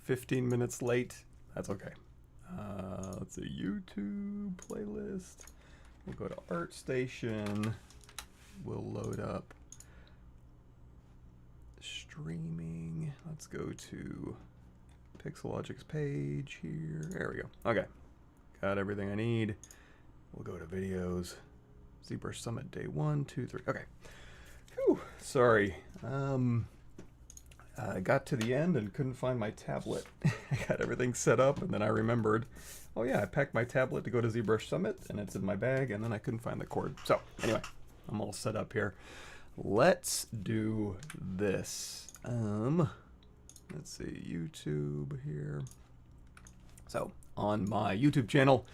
15 minutes late. That's okay. Let's see, YouTube playlist. We'll go to ArtStation. We'll load up streaming. Let's go to Pixelogic's page here. There we go. Okay. Got everything I need. We'll go to videos. ZBrush Summit day 1, 2, 3. Okay. Whew. Sorry. I got to the end and couldn't find my tablet. I got everything set up and then I remembered, oh yeah, I packed my tablet to go to ZBrush Summit and it's in my bag and then I couldn't find the cord. So anyway, I'm all set up here. Let's do this. Let's see, YouTube here. So on my YouTube channel,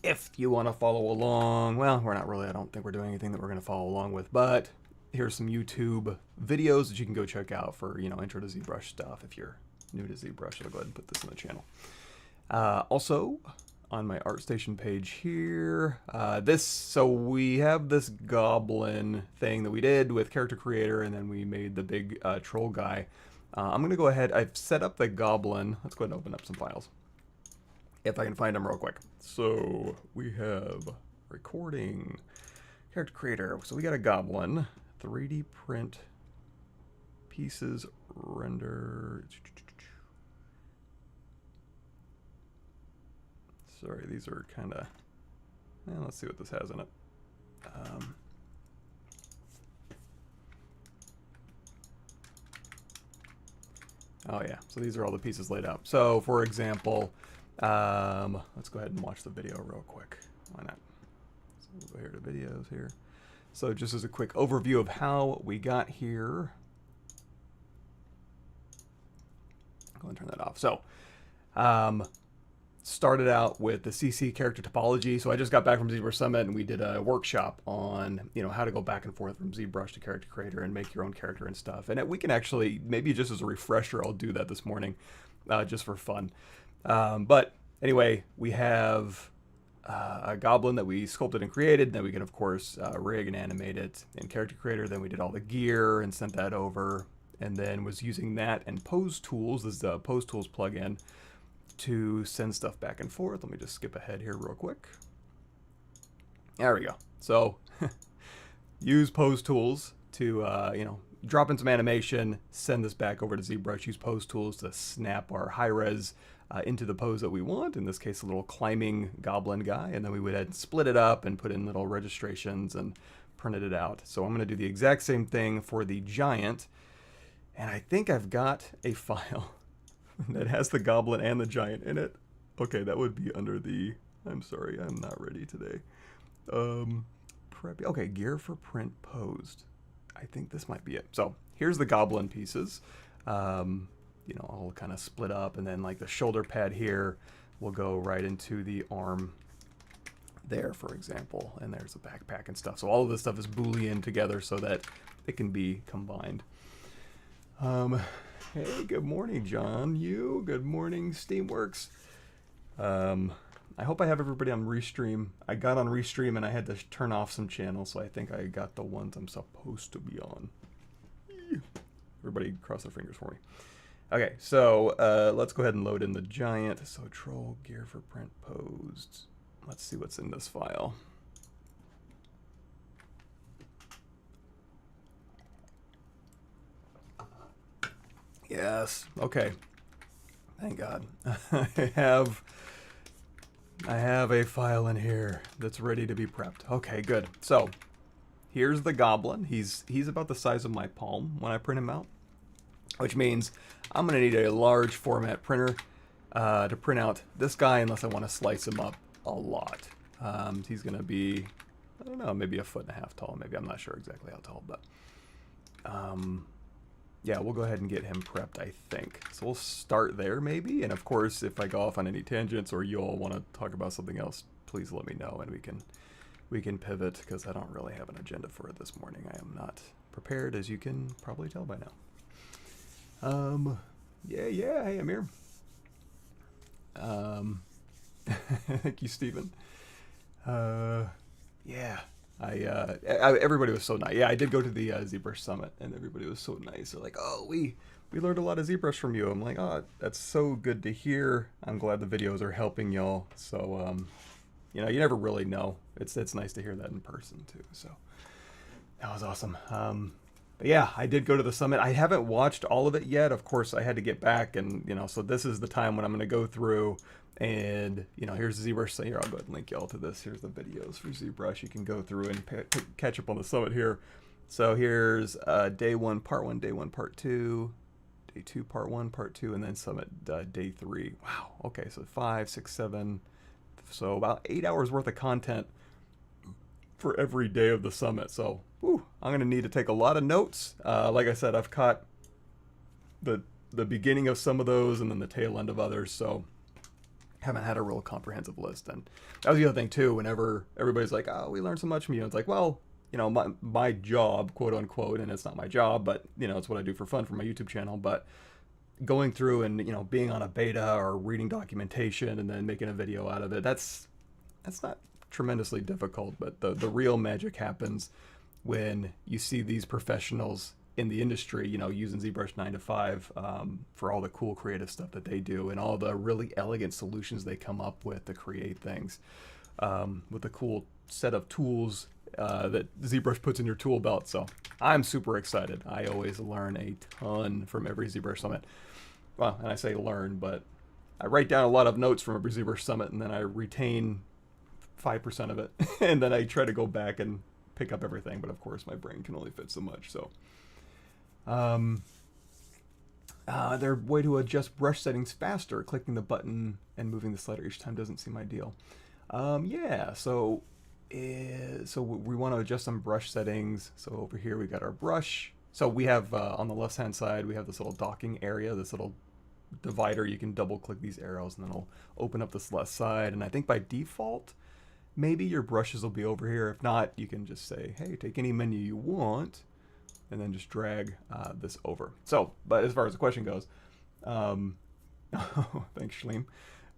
if you want to follow along, well, we're not really, I don't think we're doing anything that we're going to follow along with, but here's some YouTube videos that you can go check out for, you know, intro to ZBrush stuff. If you're new to ZBrush, I'll go ahead and put this in the channel. Also, on my ArtStation page here, so we have this goblin thing that we did with Character Creator, and then we made the big troll guy. I'm going to go ahead, I've set up the goblin. Let's go ahead and open up some files, if I can find them real quick. So we have recording, Character Creator. So we got a goblin. 3D print pieces render. Sorry, these are kind of, let's see what this has in it. Oh yeah, so these are all the pieces laid out. So for example, let's go ahead and watch the video real quick. Why not? So we'll go here to videos here. So just as a quick overview of how we got here. Go and turn that off. So started out with the CC character topology. So I just got back from ZBrush Summit and we did a workshop on, you know, how to go back and forth from ZBrush to Character Creator and make your own character and stuff. And we can actually, maybe just as a refresher, I'll do that this morning just for fun. But anyway, we have a goblin that we sculpted and created. Then we can, of course, rig and animate it in Character Creator. Then we did all the gear and sent that over. And then was using that and Pose Tools, this is the Pose Tools plugin, to send stuff back and forth. Let me just skip ahead here real quick. There we go. So use Pose Tools to, you know, drop in some animation, send this back over to ZBrush, use Pose Tools to snap our high-res into the pose that we want, in this case a little climbing goblin guy, and then we would split it up and put in little registrations and printed it out. So I'm going to do the exact same thing for the giant, and I think I've got a file that has the goblin and the giant in it. Okay, that would be under the, I'm sorry, I'm not ready today. Okay, gear for print posed. I think this might be it. So here's the goblin pieces. You know, all kind of split up, and then like the shoulder pad here will go right into the arm there, for example, and there's the backpack and stuff. So all of this stuff is Boolean together so that it can be combined. Hey, good morning, John. Good morning, Steamworks. I hope I have everybody on Restream. I got on Restream and I had to turn off some channels, so I think I got the ones I'm supposed to be on. Everybody cross their fingers for me. Okay, so let's go ahead and load in the giant. So troll gear for print posed. Let's see what's in this file. Yes, okay. Thank God. I have a file in here that's ready to be prepped. Okay, good. So here's the goblin. He's about the size of my palm when I print him out, which means I'm going to need a large format printer to print out this guy unless I want to slice him up a lot. He's going to be, I don't know, maybe 1.5 feet tall. Maybe, I'm not sure exactly how tall, but yeah, we'll go ahead and get him prepped, I think. So we'll start there maybe. And of course, if I go off on any tangents or you all want to talk about something else, please let me know and we can pivot, because I don't really have an agenda for it this morning. I am not prepared, as you can probably tell by now. Yeah, hey, Amir. Thank you, Stephen. Yeah. Everybody was so nice. Yeah, I did go to the ZBrush Summit, and everybody was so nice. They're like, "Oh, we we learned a lot of ZBrush from you. I'm like, oh, that's so good to hear. I'm glad the videos are helping y'all. So, you know, you never really know. It's nice to hear that in person too. So that was awesome. But yeah, I did go to the summit. I haven't watched all of it yet. Of course, I had to get back, and you know, so this is the time when I'm going to go through. And you know, here's ZBrush. So here, I'll go ahead and link y'all to this. Here's the videos for ZBrush. You can go through and catch up on the summit here. So here's day 1, part 1, day 1, part 2, day 2, part 1, part 2, and then summit day 3. Wow. Okay, so 5, 6, 7. So about 8 hours worth of content for every day of the summit. So whew, I'm going to need to take a lot of notes. Like I said, I've caught the beginning of some of those and then the tail end of others. So haven't had a real comprehensive list. And that was the other thing too, whenever everybody's like, oh, we learned so much from you. It's like, well, you know, my job, quote unquote, and it's not my job, but you know, it's what I do for fun for my YouTube channel. But going through and, you know, being on a beta or reading documentation and then making a video out of it, that's not tremendously difficult. But the real magic happens when you see these professionals in the industry, you know, using ZBrush 9 to 5 for all the cool creative stuff that they do and all the really elegant solutions they come up with to create things with a cool set of tools that ZBrush puts in your tool belt. So I'm super excited. I always learn a ton from every ZBrush summit. Well, and I say learn, but I write down a lot of notes from every ZBrush summit, and then I retain 5% of it, and then I try to go back and pick up everything. But of course, my brain can only fit so much. So, their way to adjust brush settings faster. Clicking the button and moving the slider each time doesn't seem ideal. Yeah. So we want to adjust some brush settings. So over here we got our brush. So we have on the left hand side we have this little docking area, this little divider. You can double click these arrows and then it'll open up this left side. And I think by default maybe your brushes will be over here. If not, you can just say, hey, take any menu you want and then just drag this over. So, but as far as the question goes, thanks Shleem.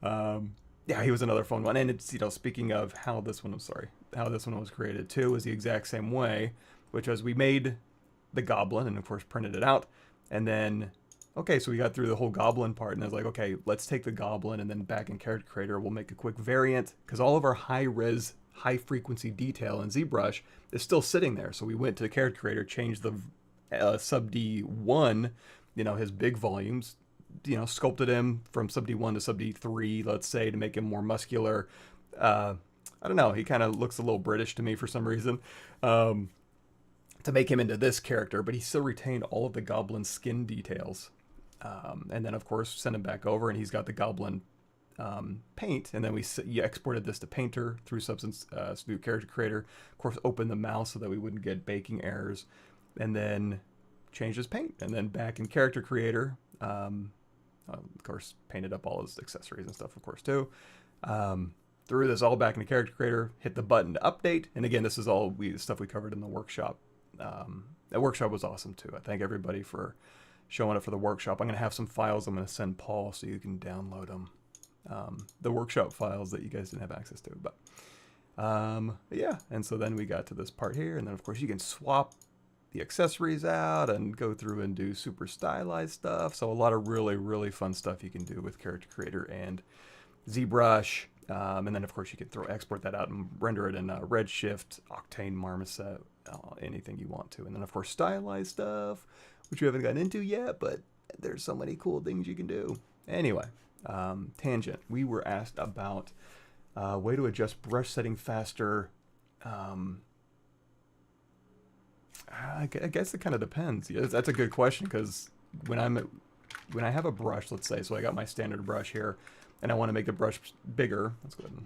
Yeah, he was another fun one. And it's, you know, speaking of how this one was created too, is the exact same way, which was we made the goblin and of course printed it out. And then, okay, so we got through the whole goblin part and I was like, okay, let's take the goblin and then back in Character Creator, we'll make a quick variant because all of our high-res, high-frequency detail in ZBrush is still sitting there. So we went to the Character Creator, changed the sub D1, you know, his big volumes, you know, sculpted him from sub D1 to sub D3, let's say, to make him more muscular. I don't know, he kind of looks a little British to me for some reason, to make him into this character, but he still retained all of the goblin skin details. And then of course send him back over and he's got the goblin paint, and then you exported this to Painter through Substance through Character Creator. Of course, open the mouse so that we wouldn't get baking errors, and then change his paint, and then back in Character Creator, of course, painted up all his accessories and stuff, of course, too. Threw this all back into Character Creator, hit the button to update, and again, this is all stuff we covered in the workshop. That workshop was awesome too. I thank everybody for showing up for the workshop. I'm going to have some files I'm going to send Paul so you can download them. The workshop files that you guys didn't have access to. But yeah, and so then we got to this part here, and then of course you can swap the accessories out and go through and do super stylized stuff. So a lot of really, really fun stuff you can do with Character Creator and ZBrush. And then of course you can export that out and render it in Redshift, Octane, Marmoset, anything you want to. And then of course stylized stuff, which we haven't gotten into yet, but there's so many cool things you can do. Anyway, tangent. We were asked about way to adjust brush setting faster. I guess it kind of depends. Yeah, that's a good question, because when I have a brush, let's say, so I got my standard brush here, and I want to make the brush bigger. Let's go ahead and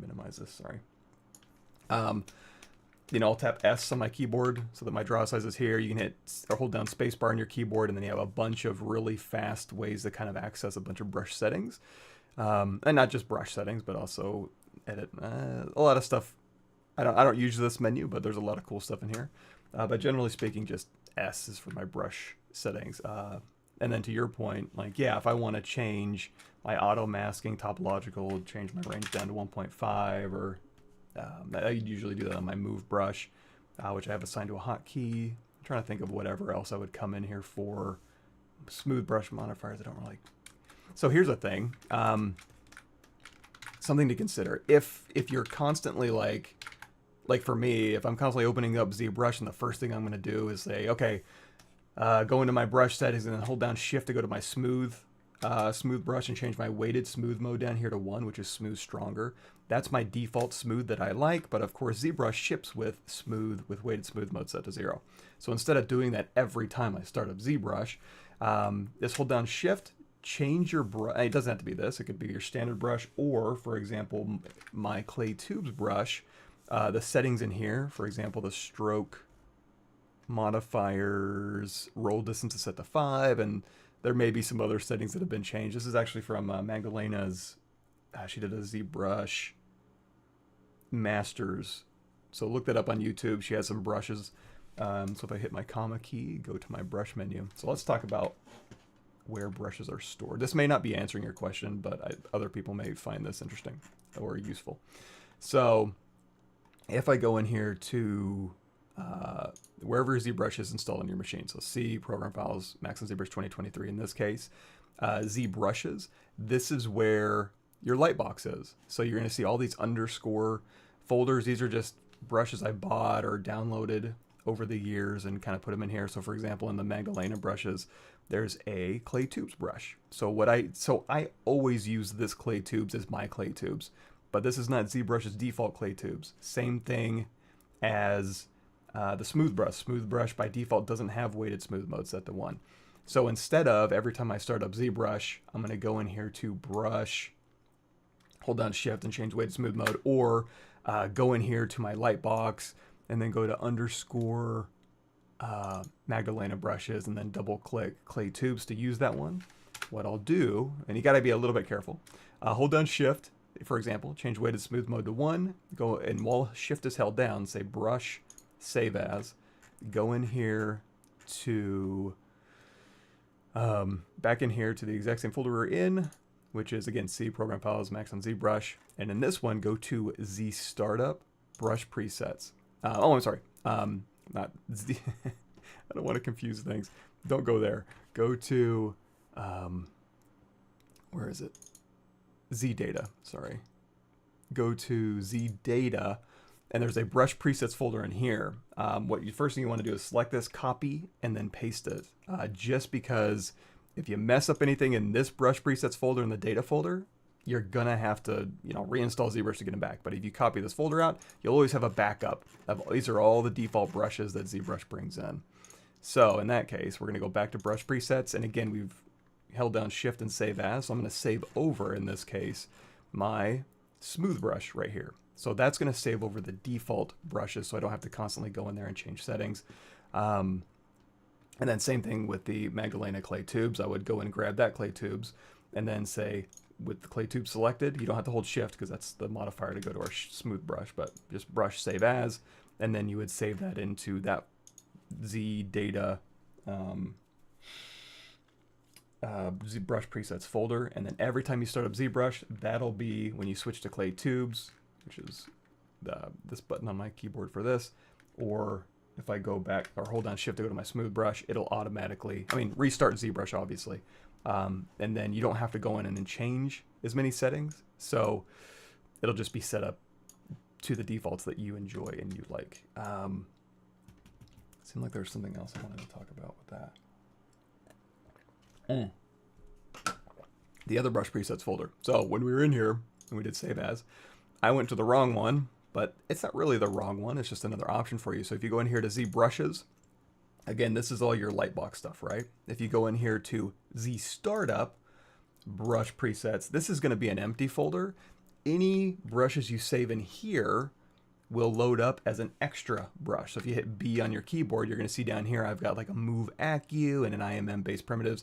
minimize this. Sorry. You know, I'll tap S on my keyboard so that my draw size is here. You can hit or hold down spacebar on your keyboard, and then you have a bunch of really fast ways to kind of access a bunch of brush settings, and not just brush settings, but also edit a lot of stuff. I don't use this menu, but there's a lot of cool stuff in here. But generally speaking, just S is for my brush settings. And then to your point, like, yeah, if I want to change my auto masking topological, change my range down to 1.5, or I usually do that on my move brush, which I have assigned to a hotkey. I'm trying to think of whatever else I would come in here for. smooth brush modifiers I don't really. So here's a thing. Something to consider. If you're constantly like for me, if I'm constantly opening up ZBrush and the first thing I'm going to do is say, okay, go into my brush settings and then hold down Shift to go to my smooth brush and change my weighted smooth mode down here to 1, which is smooth stronger. That's my default smooth that I like, but of course ZBrush ships with weighted smooth mode set to 0. So instead of doing that every time I start up ZBrush, just hold down Shift, change your brush. It doesn't have to be this. It could be your standard brush, or for example, my clay tubes brush. The settings in here, for example, the stroke modifiers, roll distance is set to 5, and there may be some other settings that have been changed. This is actually from Magdalena's. She did a ZBrush Masters. So look that up on YouTube. She has some brushes. So if I hit my comma key, go to my brush menu. So let's talk about where brushes are stored. This may not be answering your question, but other people may find this interesting or useful. So if I go in here to wherever ZBrush is installed on your machine, so C, Program Files, Maxon ZBrush 2023 in this case, ZBrushes, this is where your lightbox is. So you're going to see all these underscore folders. These are just brushes I bought or downloaded over the years and kind of put them in here. So for example, in the Magdalena brushes, there's a clay tubes brush. So I always use this clay tubes as my clay tubes, but this is not ZBrush's default clay tubes. Same thing as the smooth brush. Smooth brush by default doesn't have weighted smooth mode set to 1. So instead of every time I start up ZBrush, I'm going to go in here to brush, hold down Shift and change weighted smooth mode, or go in here to my light box and then go to underscore Magdalena brushes and then double click clay tubes to use that one. What I'll do, and you got to be a little bit careful, hold down Shift, for example, change weighted smooth mode to 1, go, and while Shift is held down, say brush, save as, go in here to back in here to the exact same folder we're in, which is again C, Program Files, Maxon ZBrush, and in this one go to Z Startup Brush Presets. I'm sorry, not Z. I don't want to confuse things. Don't go there. Go to where is it? Z Data. Sorry. Go to Z Data. And there's a brush presets folder in here. First thing you want to do is select this, copy, and then paste it. Just because if you mess up anything in this brush presets folder in the data folder, you're gonna have to, reinstall ZBrush to get them back. But if you copy this folder out, you'll always have a backup of these are all the default brushes that ZBrush brings in. So in that case, we're gonna go back to brush presets, and again, we've held down Shift and save as. So I'm gonna save over in this case my smooth brush right here. So that's going to save over the default brushes, so I don't have to constantly go in there and change settings. And then same thing with the Magdalena clay tubes. I would go and grab that clay tubes and then say, with the clay tube selected, you don't have to hold Shift because that's the modifier to go to our smooth brush, but just brush save as, and then you would save that into that Z Data ZBrush presets folder. And then every time you start up ZBrush, that'll be when you switch to clay tubes, which is this button on my keyboard for this, or if I go back or hold down Shift to go to my smooth brush, it'll automatically, restart ZBrush obviously, and then you don't have to go in and then change as many settings, so it'll just be set up to the defaults that you enjoy and you like. It seemed like there was something else I wanted to talk about with that. The other brush presets folder. So when we were in here and we did save as, I went to the wrong one, but it's not really the wrong one. It's just another option for you. So if you go in here to ZBrushes, again, this is all your lightbox stuff, right? If you go in here to Z Startup Brush Presets, this is going to be an empty folder. Any brushes you save in here will load up as an extra brush. So if you hit B on your keyboard, you're going to see down here I've got like a Move Acu and an IMM based primitives,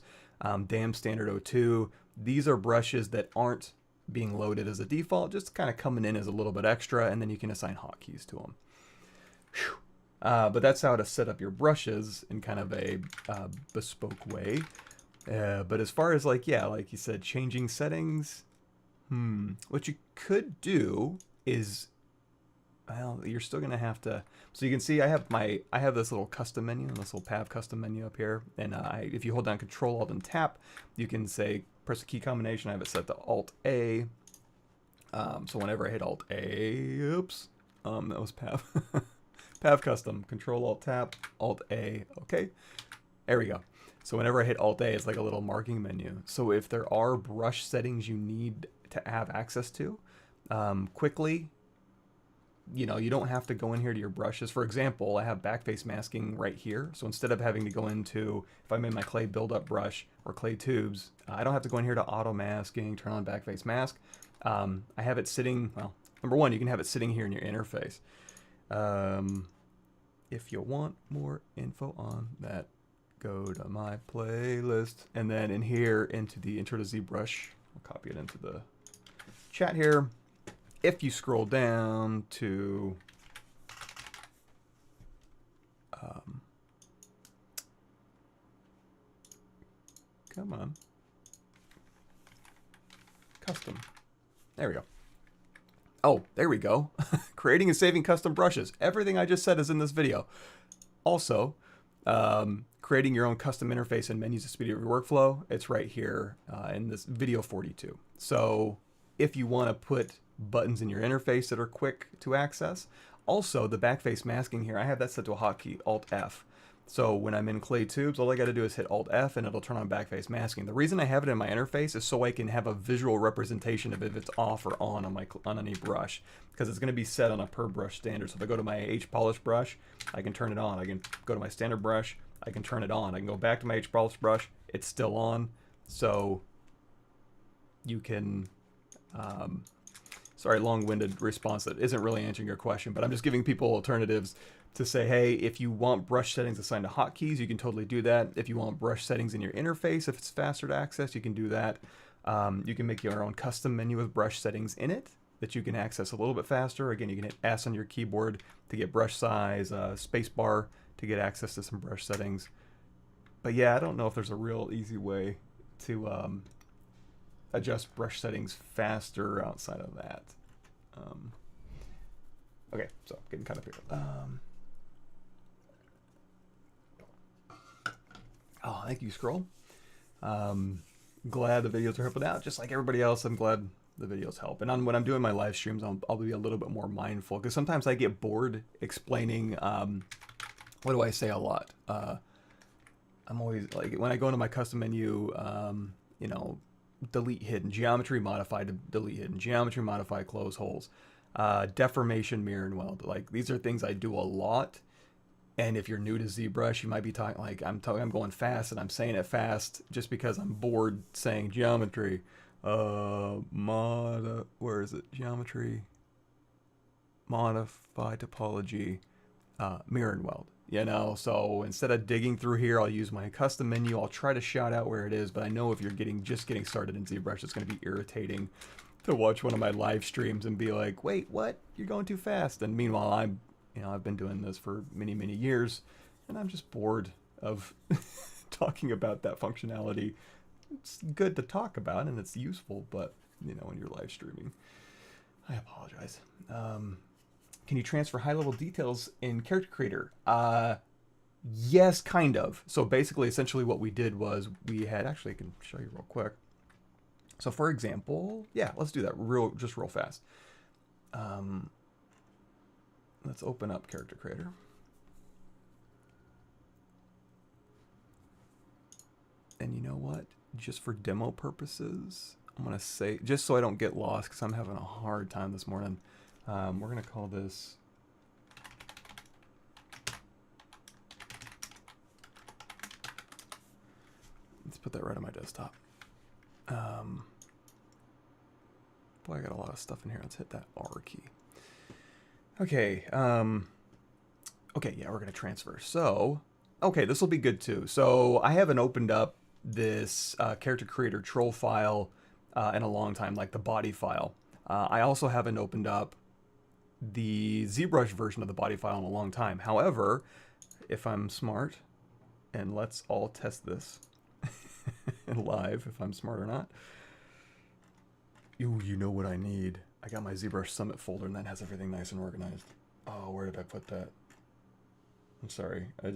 Damn Standard 02. These are brushes that aren't being loaded as a default, just kind of coming in as a little bit extra, and then you can assign hotkeys to them. But that's how to set up your brushes in kind of a bespoke way. But as far as like you said, changing settings, what you could do is well, you're still gonna have to. So you can see I have this little custom menu and this little Pav custom menu up here, and if you hold down Control Alt and tap, you can say press a key combination. I have it set to Alt A. So whenever I hit Alt A, oops, that was Pav. Pav custom, Control Alt tap, Alt A, okay. There we go. So whenever I hit Alt A, it's like a little marking menu. So if there are brush settings you need to have access to quickly, you know, you don't have to go in here to your brushes. For example, I have backface masking right here. So instead of having to go into, if I'm in my clay buildup brush or clay tubes, I don't have to go in here to auto masking, turn on backface mask. I have it sitting, well, number one, you can have it sitting here in your interface. If you want more info on that, go to my playlist. And then in here, into the intro to ZBrush, I'll copy it into the chat here. If you scroll down to come on, custom. There we go. Oh, there we go. Creating and saving custom brushes. Everything I just said is in this video. Also, creating your own custom interface and menus to speed up your workflow. It's right here in this video 42. So if you want to put buttons in your interface that are quick to access. Also, the backface masking here, I have that set to a hotkey, Alt F. So when I'm in clay tubes, all I got to do is hit Alt F and it'll turn on backface masking. The reason I have it in my interface is so I can have a visual representation of if it's off or on any brush, because it's going to be set on a per brush standard. So if I go to my H polish brush, I can turn it on. I can go to my standard brush, I can turn it on. I can go back to my H polish brush, it's still on. So you can sorry, long-winded response that isn't really answering your question, but I'm just giving people alternatives to say, hey, if you want brush settings assigned to hotkeys, you can totally do that. If you want brush settings in your interface, if it's faster to access, you can do that. You can make your own custom menu with brush settings in it that you can access a little bit faster. Again, you can hit S on your keyboard to get brush size, space bar to get access to some brush settings. But yeah, I don't know if there's a real easy way to adjust brush settings faster outside of that. Okay, so getting kind of here. Oh, thank you, Scroll. Glad the videos are helping out. Just like everybody else, I'm glad the videos help. And when I'm doing my live streams, I'll be a little bit more mindful, because sometimes I get bored explaining, what do I say a lot? I'm always, like, when I go into my custom menu, you know, delete hidden, geometry modify to delete hidden, geometry modify close holes, deformation, mirror and weld. Like, these are things I do a lot. And if you're new to ZBrush, you might be talking like I'm going fast and I'm saying it fast just because I'm bored saying geometry. Where is it? Geometry, modify topology, mirror and weld. You know, so instead of digging through here, I'll use my custom menu. I'll try to shout out where it is, but I know if you're just getting started in ZBrush, it's going to be irritating to watch one of my live streams and be like, wait, what? You're going too fast. And meanwhile, I've been doing this for many, many years, and I'm just bored of talking about that functionality. It's good to talk about, and it's useful, but, you know, when you're live streaming, I apologize. Can you transfer high-level details in Character Creator? Yes, kind of. So basically, essentially what we did was we had, actually I can show you real quick. So for example, yeah, let's do that just real fast. Let's open up Character Creator. And you know what? Just for demo purposes, I'm going to say, just so I don't get lost, because I'm having a hard time this morning, we're going to call this let's put that right on my desktop. Boy, I got a lot of stuff in here. Let's hit that R key. Okay, okay, yeah, we're going to transfer. So, okay, this will be good too. So I haven't opened up this Character Creator troll file in a long time, like the body file. I also haven't opened up the ZBrush version of the body file in a long time. However, if I'm smart, and let's all test this live, if I'm smart or not. Ooh, you know what I need. I got my ZBrush Summit folder, and that has everything nice and organized. Oh, where did I put that? I'm sorry. I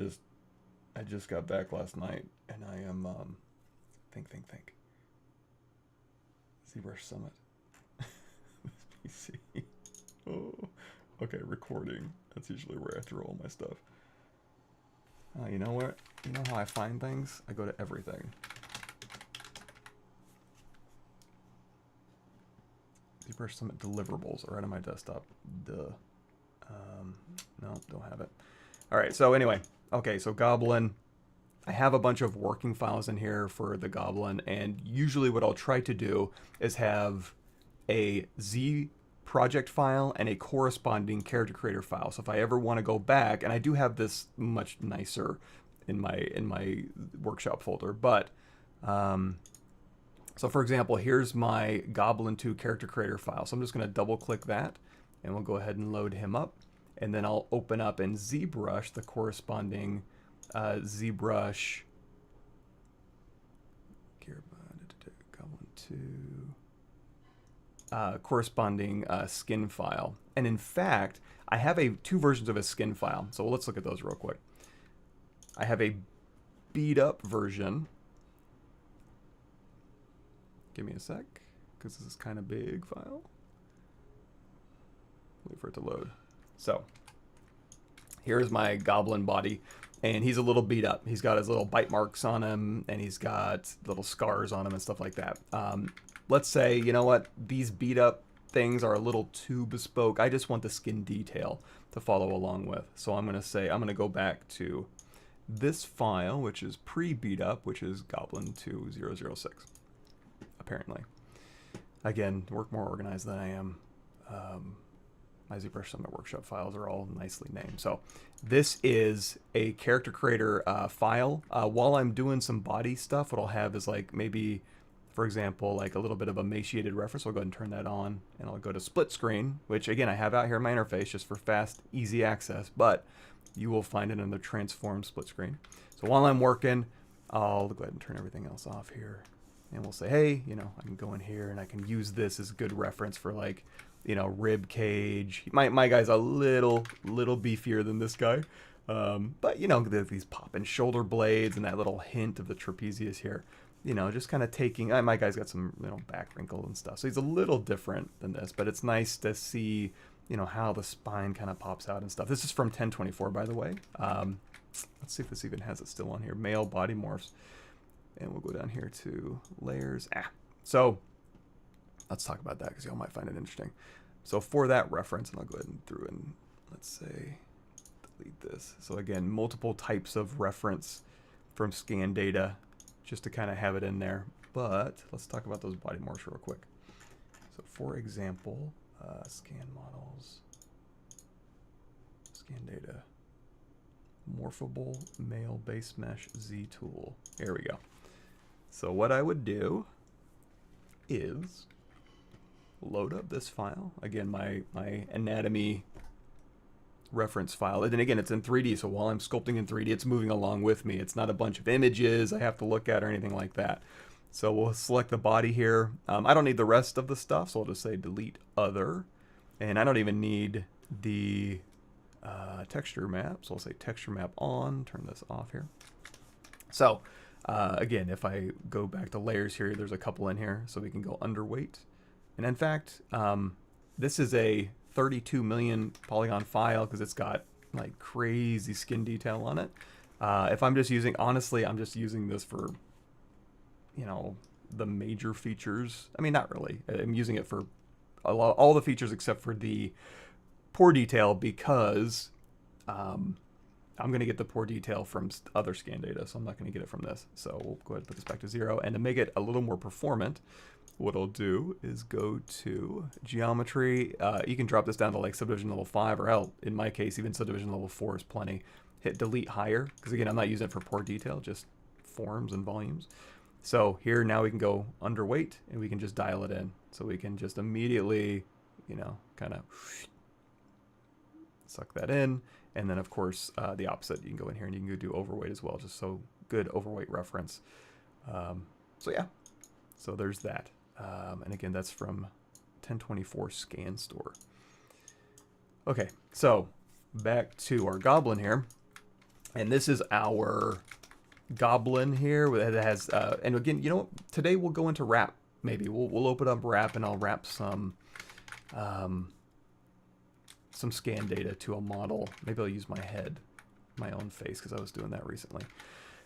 just got back last night, and I am think. ZBrush Summit. This PC. Oh, okay. Recording. That's usually where I have to roll my stuff. You know what? You know how I find things? I go to everything. ZBrush Summit deliverables are right on my desktop. Duh. No, don't have it. All right. So anyway, okay. So Goblin. I have a bunch of working files in here for the Goblin, and usually what I'll try to do is have a Z project file and a corresponding character creator file. So if I ever want to go back, and I do have this much nicer in my workshop folder, but so for example, here's my Goblin 2 character creator file. So I'm just going to double click that, and we'll go ahead and load him up, and then I'll open up in ZBrush the corresponding ZBrush Goblin 2 corresponding skin file. And in fact, I have two versions of a skin file. So let's look at those real quick. I have a beat up version. Give me a sec, because this is kind of big file. Wait for it to load. So here's my Goblin body. And he's a little beat up. He's got his little bite marks on him, and he's got little scars on him and stuff like that. Let's say, you know what, these beat up things are a little too bespoke. I just want the skin detail to follow along with. So I'm going to say, I'm going to go back to this file, which is pre-beat up, which is Goblin 2006, apparently. Again, work more organized than I am. My ZBrush Summit workshop files are all nicely named. So this is a character creator file. While I'm doing some body stuff, what I'll have is like maybe, for example, like a little bit of emaciated reference. I'll go ahead and turn that on, and I'll go to split screen, which again I have out here in my interface just for fast, easy access, but you will find it in the transform split screen. So while I'm working, I'll go ahead and turn everything else off here, and we'll say, hey, you know, I can go in here and I can use this as a good reference for, like, you know, rib cage. My guy's a little beefier than this guy, but you know, these popping shoulder blades and that little hint of the trapezius here. You know, just kind of taking. My guy's got some, you know, back wrinkle and stuff, so he's a little different than this. But it's nice to see, you know, how the spine kind of pops out and stuff. This is from 1024, by the way. Let's see if this even has it still on here. Male body morphs, and we'll go down here to layers. So let's talk about that because y'all might find it interesting. So for that reference, and I'll go ahead and through and let's say delete this. So again, multiple types of reference from scan data, just to kind of have it in there. But let's talk about those body morphs real quick. So for example, scan models, scan data, morphable male base mesh Z tool. Here we go. So what I would do is load up this file. Again, my anatomy reference file. And then again, it's in 3D, so while I'm sculpting in 3D, it's moving along with me. It's not a bunch of images I have to look at or anything like that. So we'll select the body here. I don't need the rest of the stuff, so I'll just say delete other. And I don't even need the texture map, so I'll say texture map on, turn this off here. So again, if I go back to layers here, there's a couple in here, so we can go underweight. And in fact, this is a 32 million polygon file because it's got like crazy skin detail on it. If I'm just using, honestly, I'm just using this for, you know, the major features. I mean, not really. I'm using it for all the features except for the pore detail because I'm going to get the pore detail from other scan data, so I'm not going to get it from this. So we'll go ahead and put this back to 0. And to make it a little more performant, what I'll do is go to geometry. You can drop this down to like subdivision level 5, or hell, in my case, even subdivision level 4 is plenty. Hit delete higher, because again, I'm not using it for pore detail, just forms and volumes. So here now we can go underweight, and we can just dial it in. So we can just immediately, you know, kind of suck that in. And then of course, the opposite, you can go in here and you can go do overweight as well, just so good overweight reference. So yeah, so there's that. And again, that's from 1024 Scan Store. Okay, so back to our goblin here. And this is our goblin here that has, and again, you know what? Today we'll go into wrap. Maybe we'll open up wrap and I'll wrap some scan data to a model. Maybe I'll use my head, my own face, because I was doing that recently.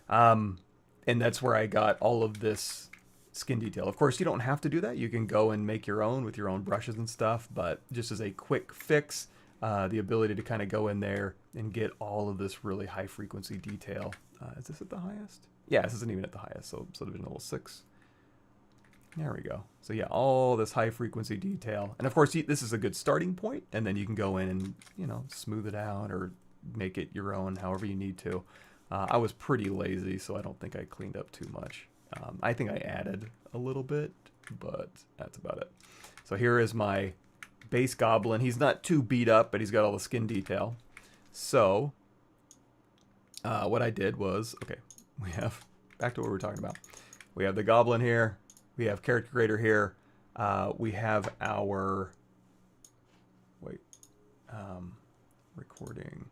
And that's where I got all of this skin detail. Of course, you don't have to do that. You can go and make your own with your own brushes and stuff, but just as a quick fix, the ability to kind of go in there and get all of this really high frequency detail. Is this at the highest? Yeah, this isn't even at the highest, so subdivision level 6. There we go. So yeah, all this high frequency detail. And of course, this is a good starting point, and then you can go in and, you know, smooth it out or make it your own however you need to. I was pretty lazy, so I don't think I cleaned up too much. I think I added a little bit, but that's about it. So here is my base goblin. He's not too beat up, but he's got all the skin detail. So what I did was, okay, we have, back to what we were talking about. We have the goblin here. We have character creator here. We have our, recording,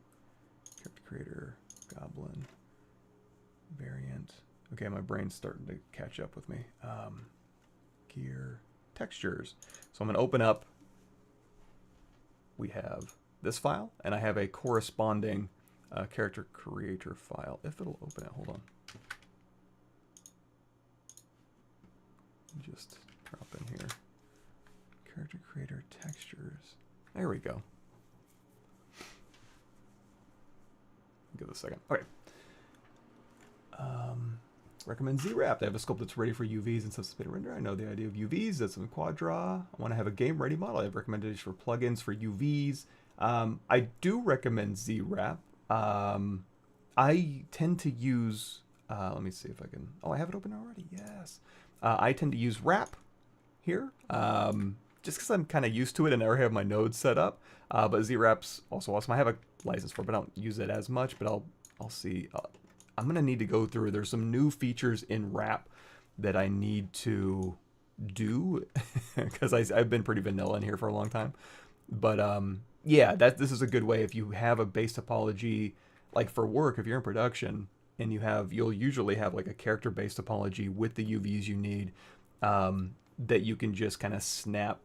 character creator, goblin, variant. Okay, my brain's starting to catch up with me. Gear, textures. So I'm going to open up. We have this file, and I have a corresponding character creator file. If it'll open it, hold on. Just drop in here. Character creator textures. There we go. Give it a second. Okay. Recommend ZWrap. I have a sculpt that's ready for UVs and subspace render. I know the idea of UVs. That's some quad draw. I want to have a game ready model. I have recommendations for plugins for UVs. I do recommend ZWrap. I tend to use, let me see if I can, oh, I have it open already. Yes. I tend to use wrap here, just because I'm kind of used to it and I already have my nodes set up. But ZWrap's also awesome. I have a license for it, but I don't use it as much. But I'll see. I'm gonna need to go through. There's some new features in wrap that I need to do because I've been pretty vanilla in here for a long time. But yeah, this is a good way if you have a base topology, like for work, if you're in production. And you'll usually have like a character-based topology with the UVs you need, that you can just kind of snap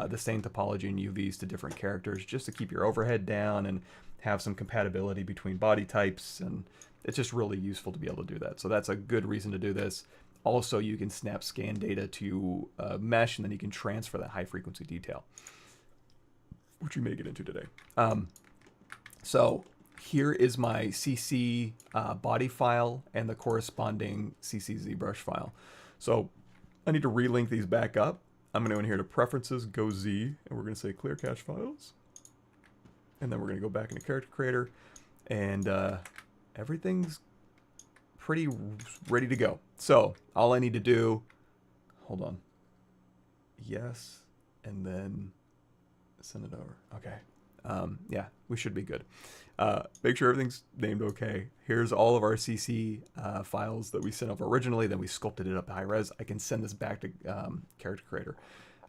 the same topology and UVs to different characters just to keep your overhead down and have some compatibility between body types. And it's just really useful to be able to do that. So that's a good reason to do this. Also, you can snap scan data to mesh, and then you can transfer that high-frequency detail, which we may get into today. So here is my CC body file and the corresponding CC ZBrush file. So I need to relink these back up. I'm going to go in here to Preferences, go Z, and we're going to say Clear Cache Files. And then we're going to go back into Character Creator, and everything's pretty ready to go. So all I need to do, hold on, yes, and then send it over. Okay. Yeah, we should be good. Make sure everything's named okay. Here's all of our CC files that we sent over originally. Then we sculpted it up to high res. I can send this back to Character Creator.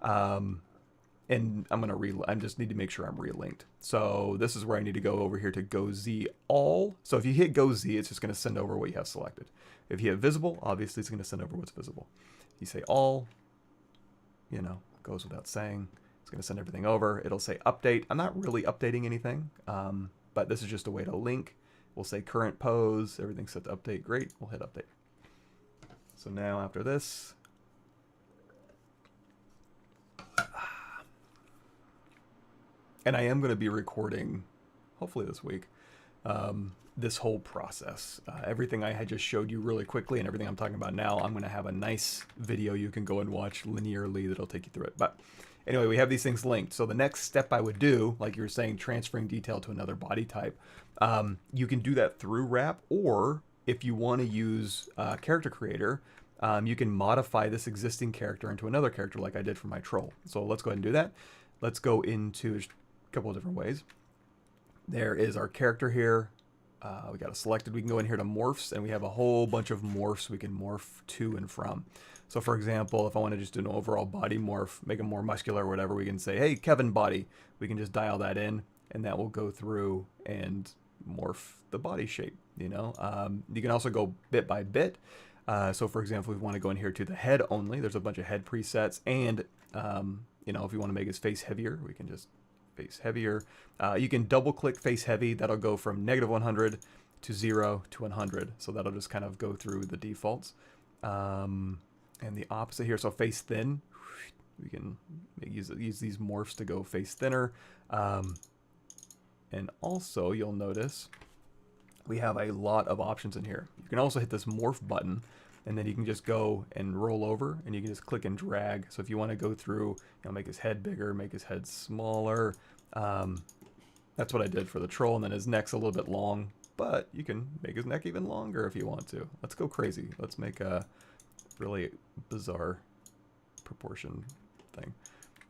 And I just need to make sure I'm relinked. So this is where I need to go over here to Go Z All. So if you hit Go Z, it's just going to send over what you have selected. If you hit Visible, obviously it's going to send over what's visible. You say All, goes without saying. It's going to send everything over. It'll say Update. I'm not really updating anything. But this is just a way to link. We'll say current pose, everything's set to update. Great, we'll hit update. So now after this, and I am going to be recording, hopefully this week, this whole process. Everything I had just showed you really quickly and everything I'm talking about now, I'm going to have a nice video you can go and watch linearly that'll take you through it. But anyway, we have these things linked. So the next step I would do, like you were saying, transferring detail to another body type, you can do that through wrap, or if you want to use Character Creator, you can modify this existing character into another character like I did for my troll. So let's go ahead and do that. Let's go into a couple of different ways. There is our character here. We got it selected. We can go in here to morphs, and we have a whole bunch of morphs we can morph to and from. So for example, if I want to just do an overall body morph, make him more muscular or whatever, we can say, hey, Kevin body. We can just dial that in. and that will go through and morph the body shape. You know, you can also go bit by bit. So for example, if we want to go in here to the head only, there's a bunch of head presets, and you know, if you want to make his face heavier, we can just face heavier. You can double click face heavy. That'll go from -100 to 0 to 100. So that'll just kind of go through the defaults. And the opposite here, so face thin, we can use these morphs to go face thinner. And also you'll notice we have a lot of options in here. You can also hit this morph button, and then you can just go and roll over, and you can just click and drag. So if you want to go through, you know, make his head bigger, make his head smaller. That's what I did for the troll, and then his neck's a little bit long, but you can make his neck even longer if you want to. Let's go crazy. Let's make a really bizarre proportion thing.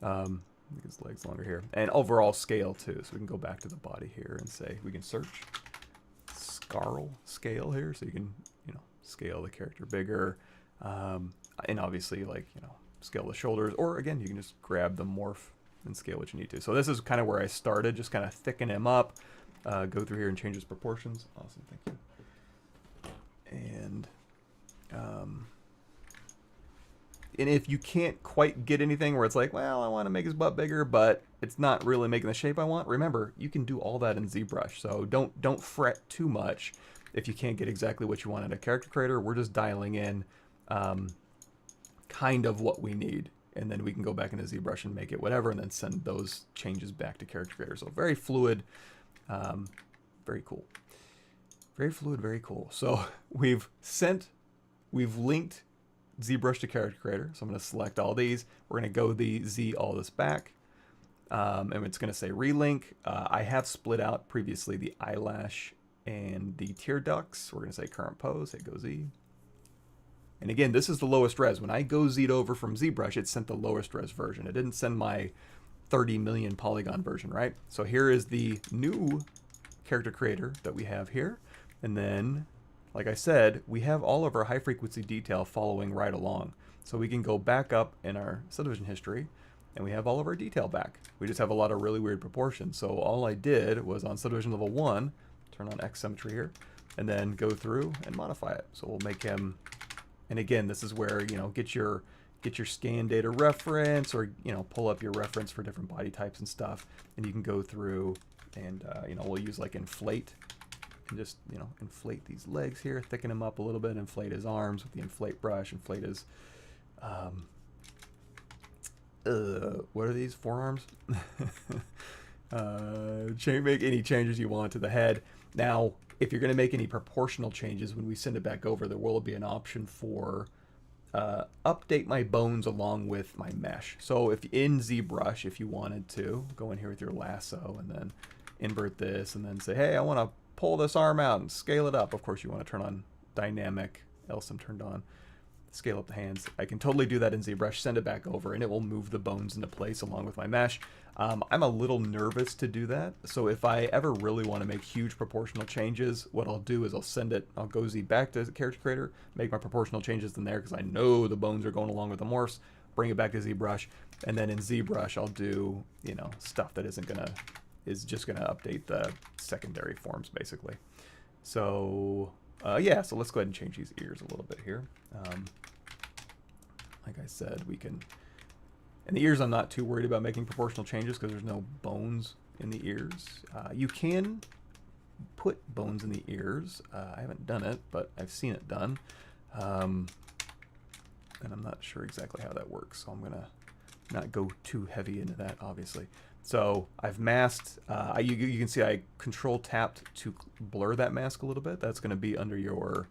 Make his legs longer here, and overall scale too. So we can go back to the body here and say we can search Scarl scale here, so you can, you know, scale the character bigger, and obviously, like, you know, scale the shoulders, or again, you can just grab the morph and scale what you need to. So this is kind of where I started, just kind of thicken him up, go through here and change his proportions. Awesome, thank you. And if you can't quite get anything where it's like, well, I want to make his butt bigger, but it's not really making the shape I want, remember, you can do all that in ZBrush. So don't fret too much if you can't get exactly what you want in a character creator. We're just dialing in kind of what we need, and then we can go back into ZBrush and make it whatever, and then send those changes back to character creator. So very fluid, very cool. Very fluid, very cool. So we've linked ZBrush to character creator. So I'm going to select all these. We're going to go the Z all this back. And it's going to say relink. I have split out previously the eyelash and the tear ducts. We're going to say current pose, hit go Z. And again, this is the lowest res. When I go Z'd over from ZBrush, it sent the lowest res version. It didn't send my 30 million polygon version, right? So here is the new character creator that we have here. And then, like I said, we have all of our high frequency detail following right along. So we can go back up in our subdivision history, and we have all of our detail back. We just have a lot of really weird proportions. So all I did was on subdivision level 1, turn on X symmetry here, and then go through and modify it. So we'll make him, and again, this is where, you know, get your scan data reference, or, you know, pull up your reference for different body types and stuff. And you can go through and, you know, we'll use like inflate, and just, you know, inflate these legs here, thicken him up a little bit, inflate his arms with the inflate brush, inflate his, what are these, forearms? Make any changes you want to the head. Now, if you're going to make any proportional changes, when we send it back over, there will be an option for update my bones along with my mesh. So if in ZBrush, if you wanted to, go in here with your lasso and then invert this and then say, hey, I want to pull this arm out and scale it up. Of course, you want to turn on dynamic, else I'm turned on. Scale up the hands. I can totally do that in ZBrush, send it back over, and it will move the bones into place along with my mesh. I'm a little nervous to do that, so if I ever really want to make huge proportional changes, what I'll do is I'll go Z back to the character creator, make my proportional changes in there because I know the bones are going along with the morphs, bring it back to ZBrush, and then in ZBrush I'll do, you know, stuff that is just gonna update the secondary forms basically. So yeah, so let's go ahead and change these ears a little bit here. Like I said, we can, and the ears I'm not too worried about making proportional changes because there's no bones in the ears. You can put bones in the ears. I haven't done it, but I've seen it done. And I'm not sure exactly how that works, so I'm gonna not go too heavy into that, obviously. So I've masked, you can see I control tapped to blur that mask a little bit. That's going to be under your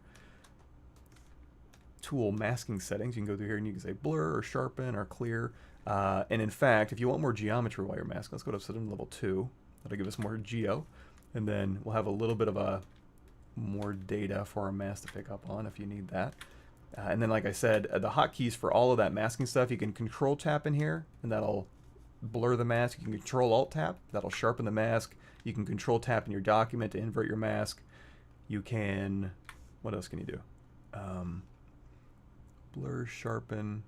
tool masking settings. You can go through here and you can say blur or sharpen or clear. And in fact, if you want more geometry while you're masking, let's go to subdivision level 2. That'll give us more geo. And then we'll have a little bit of more data for our mask to pick up on if you need that. And then, like I said, the hotkeys for all of that masking stuff, you can control tap in here, and that'll blur the mask. You can control alt tap, that'll sharpen the mask. You can control tap in your document to invert your mask. You can, what else can you do? Blur, sharpen,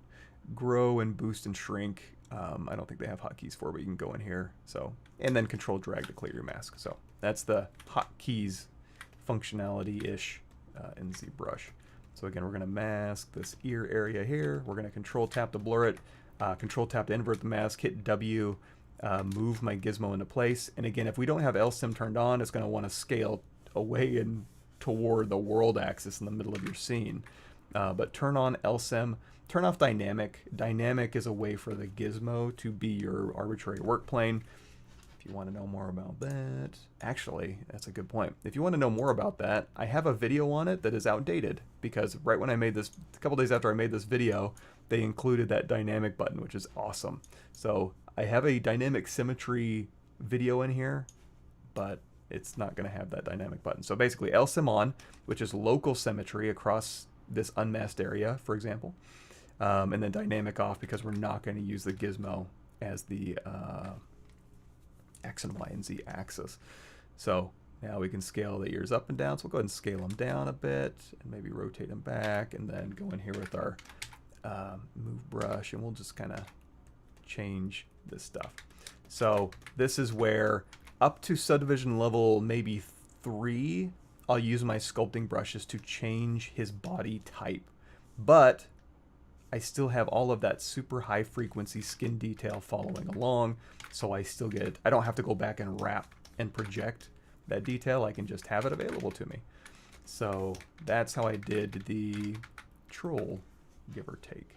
grow, and boost and shrink. I don't think they have hotkeys for, but you can go in here. So, and then control drag to clear your mask. So that's the hotkeys functionality-ish in ZBrush. So again, we're going to mask this ear area here. We're going to control tap to blur it, control tap to invert the mask, hit W, move my gizmo into place. And again, if we don't have LSIM turned on, it's going to want to scale away and toward the world axis in the middle of your scene. But turn on LSIM, turn off dynamic. Dynamic is a way for the gizmo to be your arbitrary work plane. If you want to know more about that, actually, that's a good point. If you want to know more about that, I have a video on it that is outdated because right when I made this, a couple days after I made this video, they included that dynamic button, which is awesome. So I have a dynamic symmetry video in here, but it's not going to have that dynamic button. So basically LSIM on, which is local symmetry across this unmasked area, for example, and then dynamic off because we're not going to use the gizmo as the X and Y and Z axis. So now we can scale the ears up and down. So we'll go ahead and scale them down a bit and maybe rotate them back and then go in here with our move brush and we'll just kind of change this stuff. So this is where up to subdivision level maybe 3, I'll use my sculpting brushes to change his body type. But I still have all of that super high frequency skin detail following along. So I still get, I don't have to go back and wrap and project that detail. I can just have it available to me. So that's how I did the troll, give or take.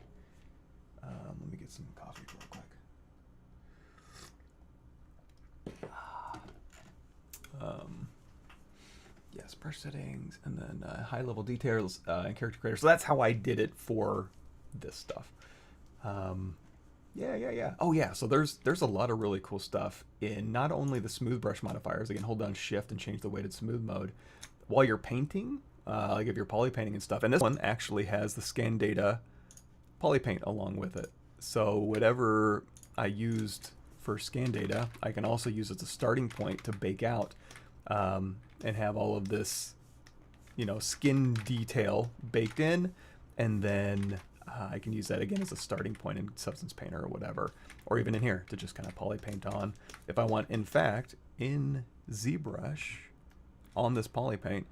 Let me get some coffee real quick. Yes, brush settings, and then high level details and character creator. So that's how I did it for this stuff. Yeah. Oh yeah, so there's a lot of really cool stuff in not only the smooth brush modifiers. Again, hold down shift and change the weighted smooth mode while you're painting, like if you're poly painting and stuff. And this one actually has the scan data poly paint along with it. So whatever I used for scan data, I can also use as a starting point to bake out and have all of this, you know, skin detail baked in, and then I can use that again as a starting point in Substance Painter or whatever, or even in here to just kind of poly paint on. If I want, in fact, in ZBrush on this poly paint,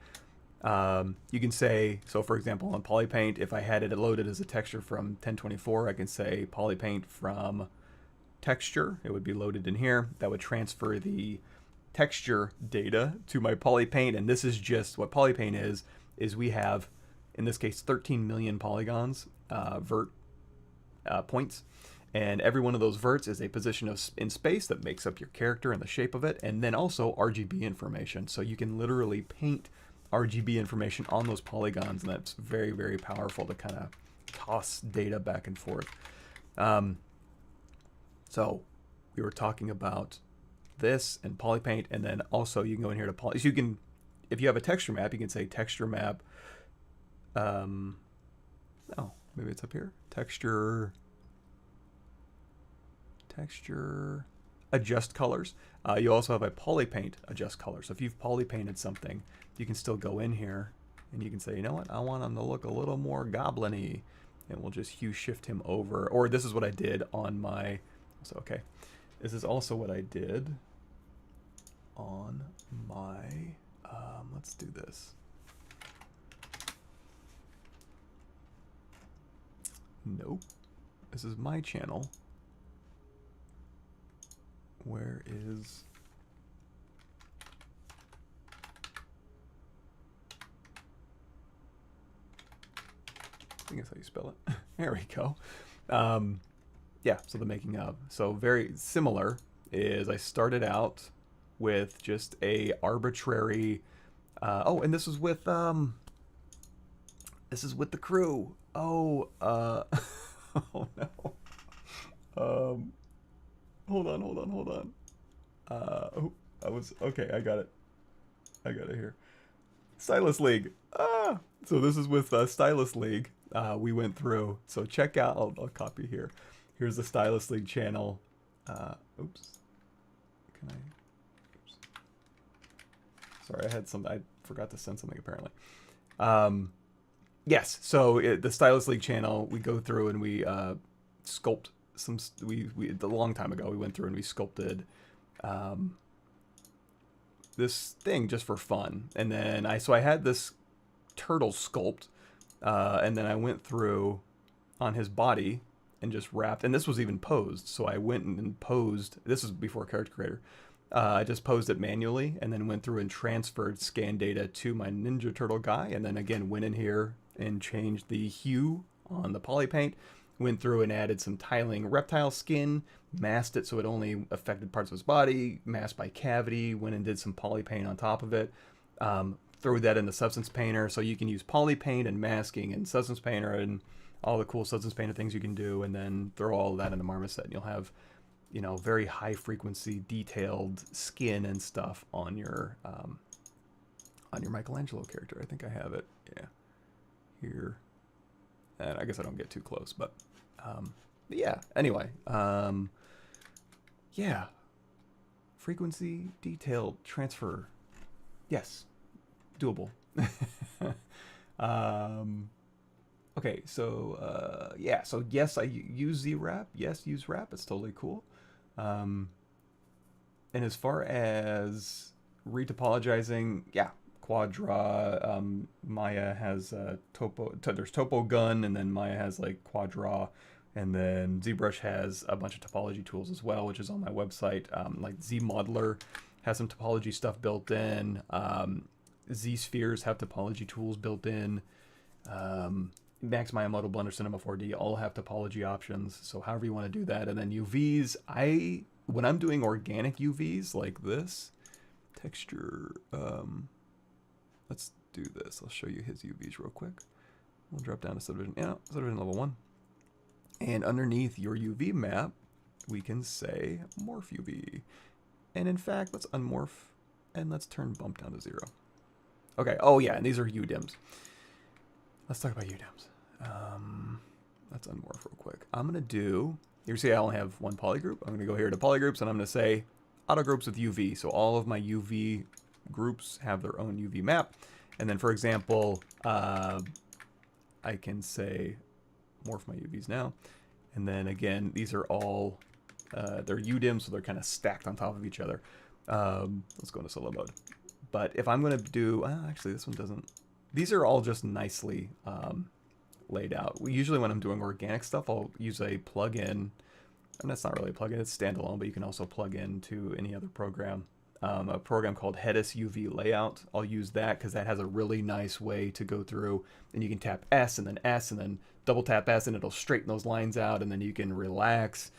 you can say, so for example, on poly paint, if I had it loaded as a texture from 1024, I can say poly paint from texture. It would be loaded in here. That would transfer the texture data to my poly paint, and this is just what poly paint is we have, in this case, 13 million polygons, vert points, and every one of those verts is a position in space that makes up your character and the shape of it, and then also RGB information. So you can literally paint RGB information on those polygons, and that's very, very powerful to kind of toss data back and forth. So we were talking about this and poly paint, and then also you can go in here to poly. So you can, if you have a texture map, you can say texture map. Oh, maybe it's up here. Texture adjust colors. You also have a poly paint adjust colors. So if you've poly painted something, you can still go in here and you can say, you know what, I want him to look a little more goblin-y, and we'll just hue shift him over. Or this is what I did on my, so okay, this is also what I did on my, let's do this. Nope. This is my channel. Where is... I think that's how you spell it. There we go. Yeah, so the making of. So very similar is I started out with just a arbitrary... oh, and this is with the crew. Oh, oh no. Hold on. Oh, okay, I got it here. Stylus League. So this is with Stylus League. We went through. So check out, I'll copy here. Here's the Stylus League channel. Oops. Can I? Oops. Sorry, I forgot to send something apparently. Yes, so the Stylus League channel, we go through and we sculpt a long time ago we went through and we sculpted this thing just for fun, and then I had this turtle sculpt, and then I went through on his body and just wrapped, and this was even posed, so I went and posed, this was before Character Creator, I just posed it manually and then went through and transferred scan data to my Ninja Turtle guy, and then again went in here and changed the hue on the poly paint, went through and added some tiling reptile skin, masked it so it only affected parts of his body, masked by cavity, went and did some poly paint on top of it, threw that in the Substance Painter, so you can use poly paint and masking and Substance Painter and all the cool Substance Painter things you can do, and then throw all of that into Marmoset, and you'll have, you know, very high frequency detailed skin and stuff on your Michelangelo character. I think I have it, yeah, here. And I guess I don't get too close, but yeah, anyway, yeah, frequency detailed transfer, yes, doable. Okay, so yeah, so yes, I use ZWrap. Yes, use wrap. It's totally cool. And as far as retopologizing, yeah, Quadra. Maya has there's Topo Gun, and then Maya has like Quadra, and then ZBrush has a bunch of topology tools as well, which is on my website. Like ZModeler has some topology stuff built in. Z-Spheres have topology tools built in. Max Maya Model Blender Cinema 4D all have topology options, so however you want to do that. And then UVs, when I'm doing organic UVs like this texture, let's do this. I'll show you his UVs real quick. We'll drop down to subdivision, subdivision level 1, and underneath your UV map we can say morph UV, and in fact let's unmorph and let's turn bump down to 0. Okay, oh yeah, and these are UDIMs. Let's talk about UDIMs. Let's unmorph real quick. I'm gonna do, you see I only have one polygroup. I'm gonna go here to polygroups and I'm gonna say auto groups with UV. So all of my UV groups have their own UV map. And then for example, I can say morph my UVs now. And then again, these are all, they're UDIMs, so they're kind of stacked on top of each other. Let's go into solo mode. But if I'm gonna do, actually this one doesn't, these are all just nicely laid out. Usually when I'm doing organic stuff, I'll use a plugin, and that's not really a plugin, it's standalone, but you can also plug in to any other program. A program called Hedis UV Layout. I'll use that because that has a really nice way to go through, and you can tap S and then double tap S and it'll straighten those lines out, and then you can relax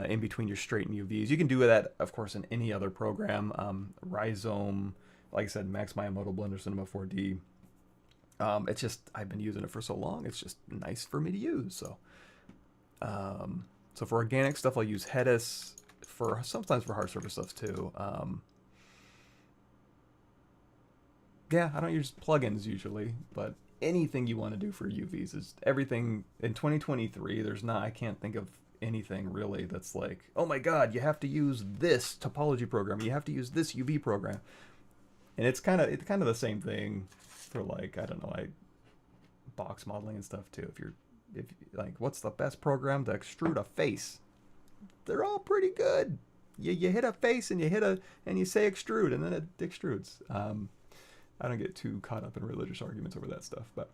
in between your straighten UVs. You can do that, of course, in any other program. Rhizome, like I said, Max Maya Model Blender Cinema 4D. It's just, I've been using it for so long, it's just nice for me to use. So so for organic stuff, I'll use Hedis, sometimes for hard surface stuff too. Yeah, I don't use plugins usually, but anything you want to do for UVs is everything in 2023. I can't think of anything really that's like, oh my god, you have to use this topology program, you have to use this UV program. And it's kind of the same thing for, like, I don't know, box modeling and stuff too. If like, what's the best program to extrude a face? They're all pretty good. You hit a face and you say extrude and then it extrudes. I don't get too caught up in religious arguments over that stuff, but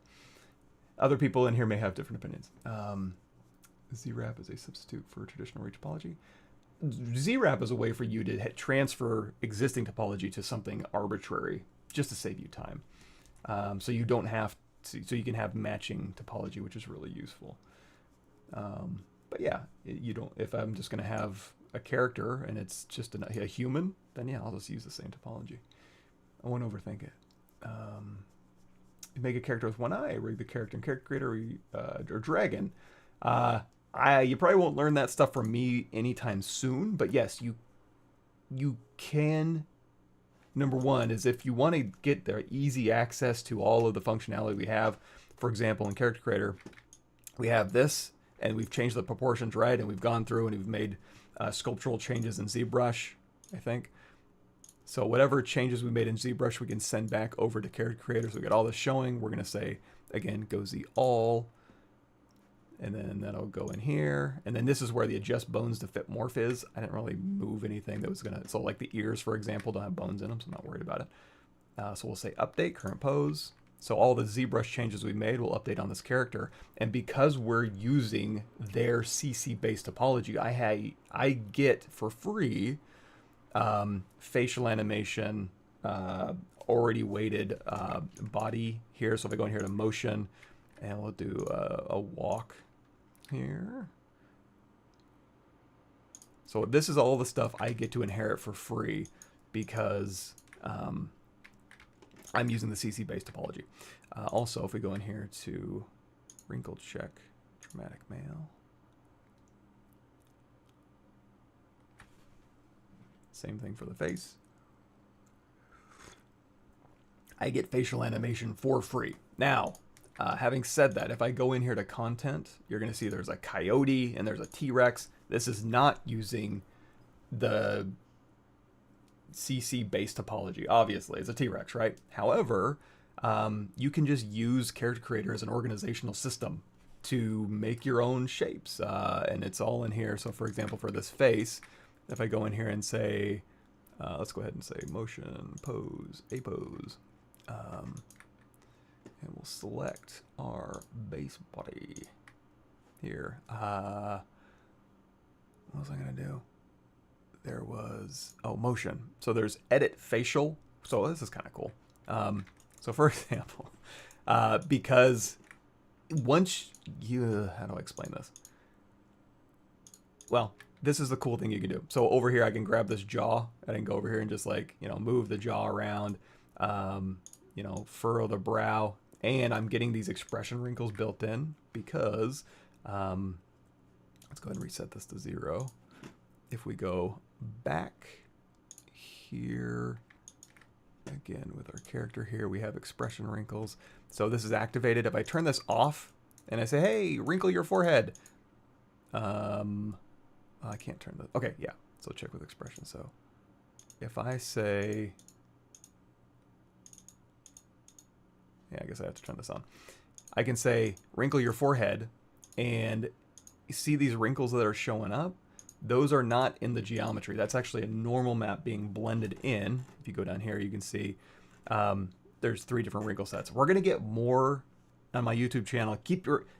other people in here may have different opinions. ZWrap is a substitute for traditional retopology. ZWrap is a way for you to transfer existing topology to something arbitrary, just to save you time. So you don't have to, so you can have matching topology, which is really useful. But yeah, you don't. If I'm just going to have a character and it's just a human, then yeah, I'll just use the same topology. I won't overthink it. Make a character with one eye, rig the character in Character Creator, or dragon. You probably won't learn that stuff from me anytime soon, but yes, you can. Number one is if you want to get the easy access to all of the functionality we have. For example, in Character Creator, we have this, and we've changed the proportions right, and we've gone through and we've made sculptural changes in ZBrush, I think. So whatever changes we made in ZBrush, we can send back over to Character Creator. So we got all this showing. We're going to say, again, go Z all. And then that'll go in here. And then this is where the adjust bones to fit morph is. I didn't really move anything that was gonna, so like the ears, for example, don't have bones in them, so I'm not worried about it. So we'll say update current pose. So all the ZBrush changes we made will update on this character. And because we're using their CC based topology, I get for free facial animation, already weighted body here. So if I go in here to motion, and we'll do a walk here. So this is all the stuff I get to inherit for free because I'm using the CC based topology. Also, if we go in here to wrinkle check, dramatic male. Same thing for the face. I get facial animation for free. Now, having said that, if I go in here to content, you're going to see there's a coyote and there's a T-Rex. This is not using the CC based topology. Obviously, it's a T-Rex, right? However, you can just use Character Creator as an organizational system to make your own shapes, and it's all in here. So, for example, for this face, if I go in here and say, let's go ahead and say motion, pose, a pose. And we'll select our base body here. What was I going to do? There was, oh, motion. So there's edit facial. So this is kind of cool. So for example, because once you, how do I explain this? Well, this is the cool thing you can do. So over here, I can grab this jaw and I can go over here and just like, you know, move the jaw around, you know, furrow the brow. And I'm getting these expression wrinkles built in because, let's go ahead and reset this to 0. If we go back here, again, with our character here, we have expression wrinkles. So this is activated. If I turn this off and I say, hey, wrinkle your forehead. I can't turn the, okay, yeah. So check with expression. So if I say, yeah, I guess I have to turn this on. I can say, wrinkle your forehead, and you see these wrinkles that are showing up? Those are not in the geometry. That's actually a normal map being blended in. If you go down here, you can see there's 3 different wrinkle sets. We're gonna get more on my YouTube channel.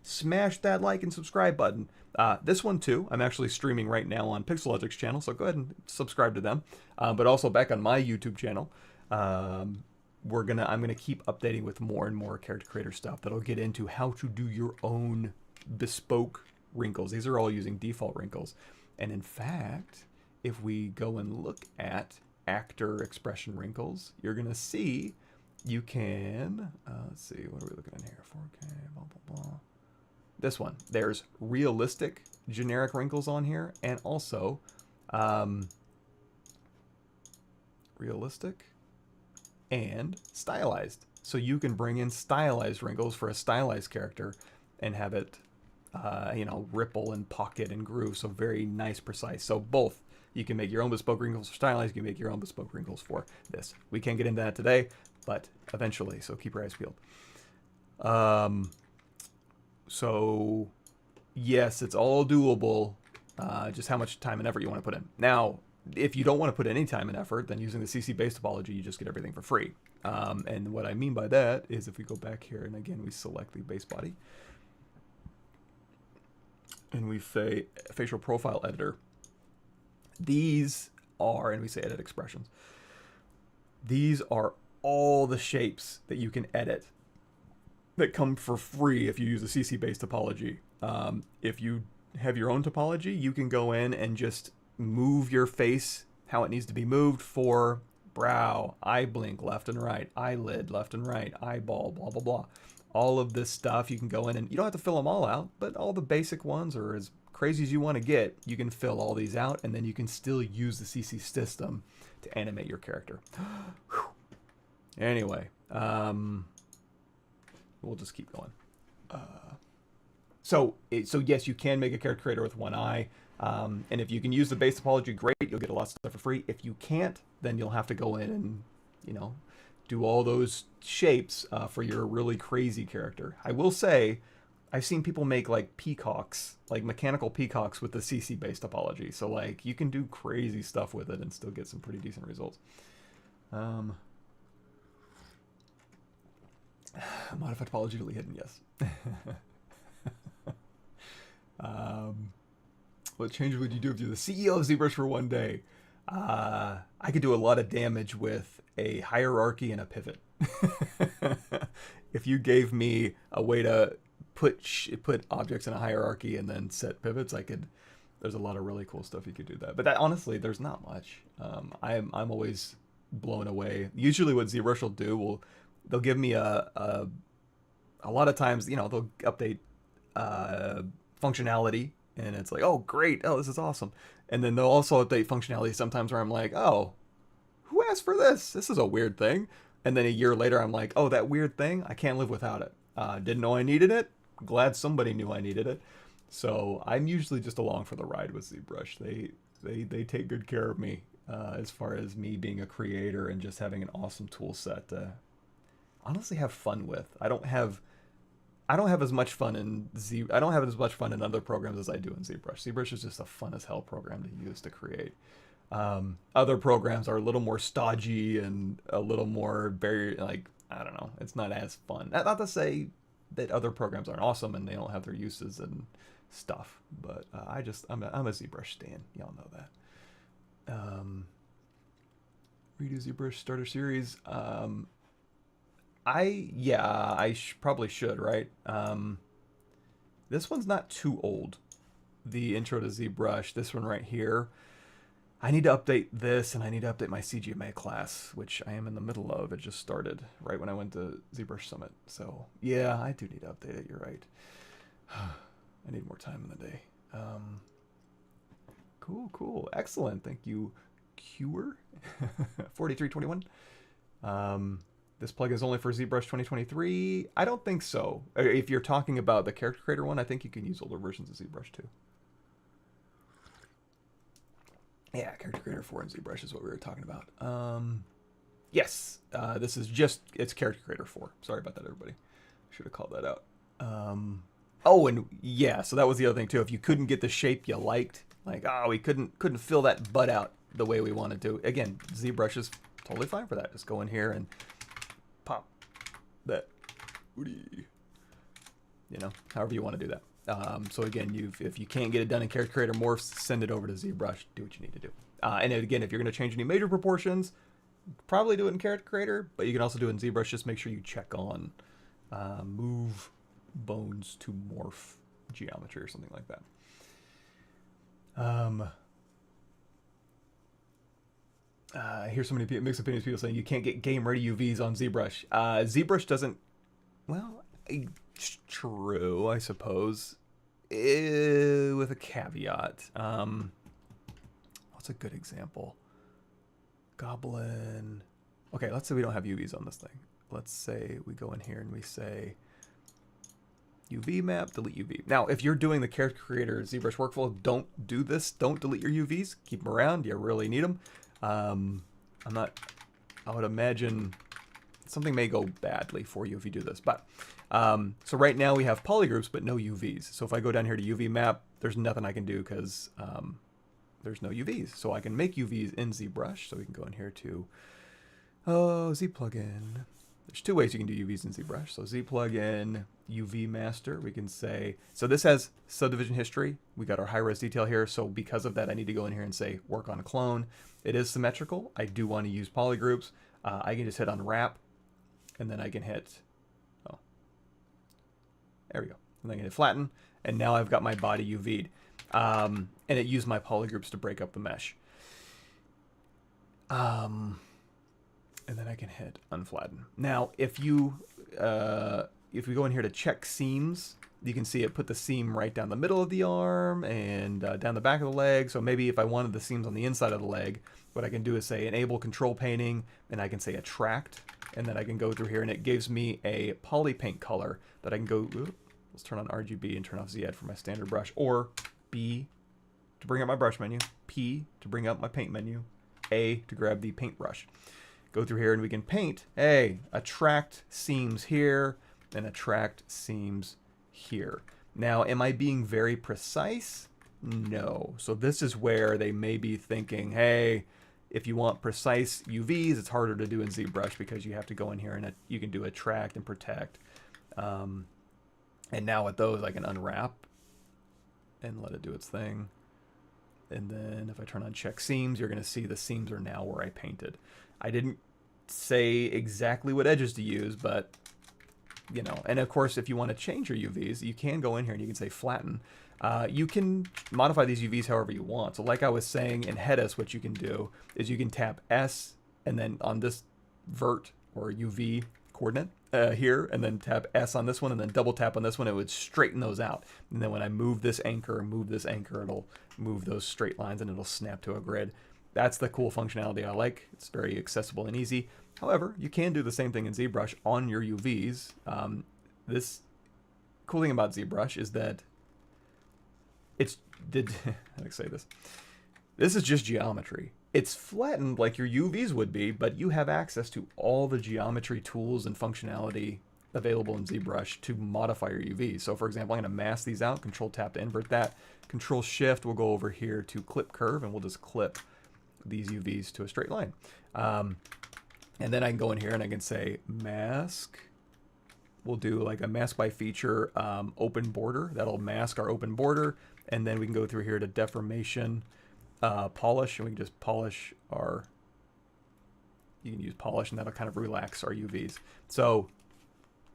Smash that like and subscribe button. This one too, I'm actually streaming right now on Pixelogic's channel, so go ahead and subscribe to them. But also back on my YouTube channel, I'm gonna keep updating with more and more Character Creator stuff that'll get into how to do your own bespoke wrinkles. These are all using default wrinkles. And in fact, if we go and look at actor expression wrinkles, you're gonna see you can, let's see, what are we looking at here? 4K, blah, blah, blah. This one, there's realistic generic wrinkles on here, and also realistic and stylized. So you can bring in stylized wrinkles for a stylized character and have it, you know, ripple and pocket and groove. So very nice, precise. So both, you can make your own bespoke wrinkles for stylized, you can make your own bespoke wrinkles for this. We can't get into that today, but eventually, so keep your eyes peeled. So yes, it's all doable, just how much time and effort you want to put in. Now, if you don't want to put any time and effort, then using the CC based topology, you just get everything for free. And what I mean by that is if we go back here and again, we select the base body and we say facial profile editor, these are, and we say edit expressions, these are all the shapes that you can edit that come for free if you use the CC based topology. If you have your own topology, you can go in and just move your face how it needs to be moved for brow, eye blink left and right, eyelid left and right, eyeball, blah, blah, blah. All of this stuff you can go in and you don't have to fill them all out, but all the basic ones are as crazy as you want to get. You can fill all these out and then you can still use the CC system to animate your character. Anyway, we'll just keep going. So yes, you can make a character creator with one eye. And if you can use the base topology, great, you'll get a lot of stuff for free. If you can't, then you'll have to go in and, you know, do all those shapes for your really crazy character. I will say, I've seen people make like peacocks, like mechanical peacocks with the CC based topology. So like you can do crazy stuff with it and still get some pretty decent results. Modified topology to hidden, yes. What changes would you do if you're the CEO of ZBrush for one day? I could do a lot of damage with a hierarchy and a pivot. If you gave me a way to put objects in a hierarchy and then set pivots, I could. There's a lot of really cool stuff you could do that. But that honestly, there's not much. I'm always blown away. Usually, what ZBrush will do they'll give me a lot of times, you know, they'll update functionality, and it's like, oh great, oh this is awesome. And then they'll also update functionality sometimes where I'm like, oh, who asked for this? This is a weird thing. And then a year later, I'm like, oh, that weird thing, I can't live without it. Didn't know I needed it. Glad somebody knew I needed it. So I'm usually just along for the ride with ZBrush. They take good care of me as far as me being a creator and just having an awesome tool set to honestly have fun with. I don't have as much fun in other programs as I do in ZBrush. ZBrush is just a fun as hell program to use to create. Other programs are a little more stodgy and a little more very, like, I don't know, it's not as fun. Not to say that other programs aren't awesome and they don't have their uses and stuff, but I'm a ZBrush stan. Y'all know that. Redo ZBrush starter series. I probably should, right? This one's not too old. The intro to ZBrush, this one right here. I need to update this, and I need to update my CGMA class, which I am in the middle of. It just started right when I went to ZBrush Summit. So yeah, I do need to update it. You're right. I need more time in the day. Cool. Excellent. Thank you, Cure. 4321. This plugin is only for ZBrush 2023. I don't think so. If you're talking about the character creator one, I think you can use older versions of ZBrush too. Yeah, Character Creator 4 in ZBrush is what we were talking about. Yes, this is it's Character Creator 4. Sorry about that, everybody. Should have called that out. Oh, and yeah, so that was the other thing too. If you couldn't get the shape you liked, like, oh, we couldn't fill that butt out the way we wanted to. Again, ZBrush is totally fine for that. Just go in here and pop that. You know, however you want to do that. So again, if you can't get it done in Character Creator Morphs, send it over to ZBrush. Do what you need to do. And again, if you're going to change any major proportions, probably do it in Character Creator, but you can also do it in ZBrush. Just make sure you check on move bones to morph geometry or something like that. I hear so many mixed opinions, people saying you can't get game ready UVs on ZBrush. ZBrush doesn't, well, it's true, I suppose, with a caveat. What's a good example? Goblin. Okay, let's say we don't have UVs on this thing. Let's say we go in here and we say UV map, delete UV. Now, if you're doing the character creator ZBrush workflow, don't do this. Don't delete your UVs. Keep them around. You really need them. I would imagine something may go badly for you if you do this. But so right now we have polygroups, but no UVs. So if I go down here to UV map, there's nothing I can do because there's no UVs. So I can make UVs in ZBrush. So we can go in here to Z plugin. There's two ways you can do UVs in ZBrush. So Z plugin, UV master. We can say, so this has subdivision history. We got our high res detail here. So because of that, I need to go in here and say work on a clone. It is symmetrical. I do want to use polygroups. I can just hit unwrap, and then I can hit, oh, there we go. And then I can hit flatten, and now I've got my body UV'd. And it used my polygroups to break up the mesh. And then I can hit unflatten. Now, if we go in here to check seams, you can see it put the seam right down the middle of the arm and down the back of the leg. So maybe if I wanted the seams on the inside of the leg, what I can do is say enable control painting, and I can say attract, and then I can go through here and it gives me a poly paint color that I can go, let's turn on RGB and turn off Z-Add for my standard brush, or B to bring up my brush menu, P to bring up my paint menu, A to grab the paintbrush. Go through here and we can paint, hey, attract seams here and attract seams here. Now, am I being very precise? No. So this is where they may be thinking, hey, if you want precise UVs, it's harder to do in ZBrush because you have to go in here and you can do attract and protect. And now with those, I can unwrap and let it do its thing. And then if I turn on check seams, you're going to see the seams are now where I painted. I didn't say exactly what edges to use, but you know, and of course, if you want to change your UVs, you can go in here and you can say flatten. You can modify these UVs however you want. So like I was saying in Hedis, what you can do is you can tap S and then on this vert or UV coordinate here, and then tap S on this one, and then double tap on this one. It would straighten those out. And then when I move this anchor, it'll move those straight lines and it'll snap to a grid. That's the cool functionality I like. It's very accessible and easy. However, you can do the same thing in ZBrush on your UVs. This cool thing about ZBrush is that how do I say this? This is just geometry. It's flattened like your UVs would be, but you have access to all the geometry tools and functionality available in ZBrush to modify your UVs. So for example, I'm going to mask these out, Control Tap to invert that. Control Shift, we'll go over here to clip curve, and we'll just clip these UVs to a straight line. And then I can go in here and I can say mask. We'll do like a mask by feature open border. That'll mask our open border. And then we can go through here to deformation, polish, and we can just polish our, you can use polish, and that'll kind of relax our UVs. So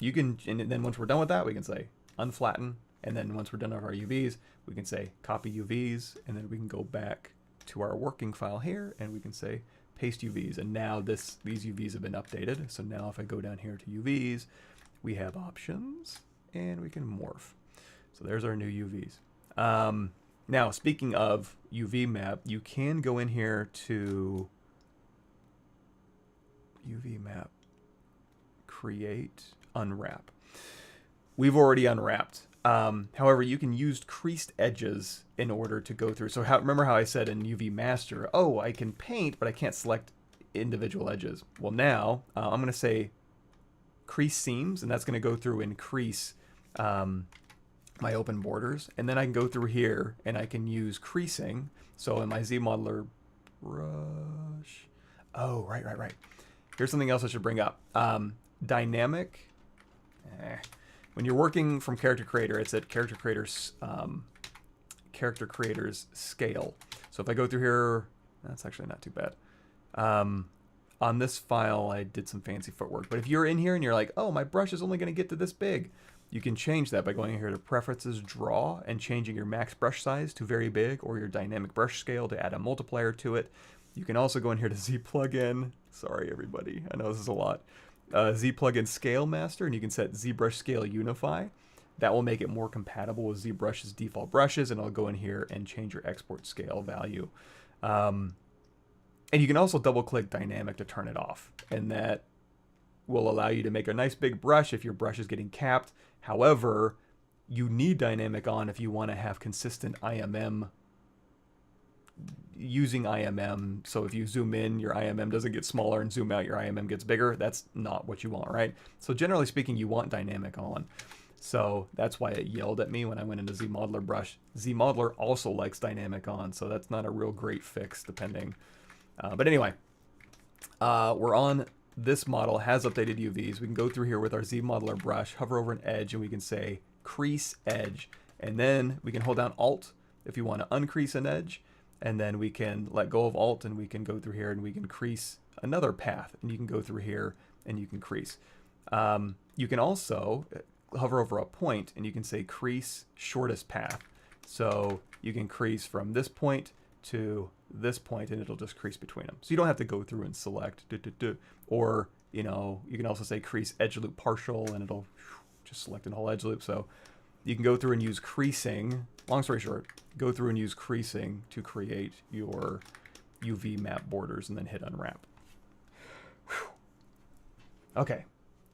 you can, and then once we're done with that, we can say unflatten. And then once we're done with our UVs, we can say copy UVs, and then we can go back to our working file here, and we can say paste UVs. And now these UVs have been updated. So now if I go down here to UVs, we have options, and we can morph. So there's our new UVs. Now, speaking of UV map, you can go in here to UV map, create, unwrap. We've already unwrapped. However, you can use creased edges in order to go through. So remember how I said in UV Master, oh, I can paint, but I can't select individual edges. Well, now I'm going to say crease seams, and that's going to go through and crease my open borders. And then I can go through here and I can use creasing. So in my ZModeler brush, oh, right. Here's something else I should bring up. Dynamic. When you're working from Character Creator, it's at Character Creator's scale. So if I go through here, that's actually not too bad. On this file, I did some fancy footwork. But if you're in here and you're like, oh, my brush is only going to get to this big, you can change that by going in here to Preferences, Draw, and changing your max brush size to very big, or your dynamic brush scale to add a multiplier to it. You can also go in here to Z Plugin. Sorry, everybody. I know this is a lot. Z Plugin Scale Master, and you can set ZBrush Scale Unify. That will make it more compatible with ZBrush's default brushes, and I'll go in here and change your export scale value. And you can also double-click Dynamic to turn it off, and that will allow you to make a nice big brush if your brush is getting capped. However, you need Dynamic on if you want to have consistent IMM, using IMM. So if you zoom in, your IMM doesn't get smaller, and zoom out, your IMM gets bigger. That's not what you want, right? So generally speaking, you want Dynamic on. So that's why it yelled at me when I went into ZModeler brush. ZModeler also likes Dynamic on, so that's not a real great fix depending. But anyway, we're on this model, has updated UVs. We can go through here with our ZModeler brush, hover over an edge, and we can say crease edge. And then we can hold down Alt if you want to uncrease an edge. And then we can let go of Alt, and we can go through here and we can crease another path. And you can go through here and you can crease. You can also hover over a point and you can say crease shortest path. So you can crease from this point to this point, and it'll just crease between them. So you don't have to go through and select. Or, you know, you can also say crease edge loop partial, and it'll just select a whole edge loop. So you can go through and use creasing. Long story short, go through and use creasing to create your UV map borders, and then hit unwrap. Whew. Okay,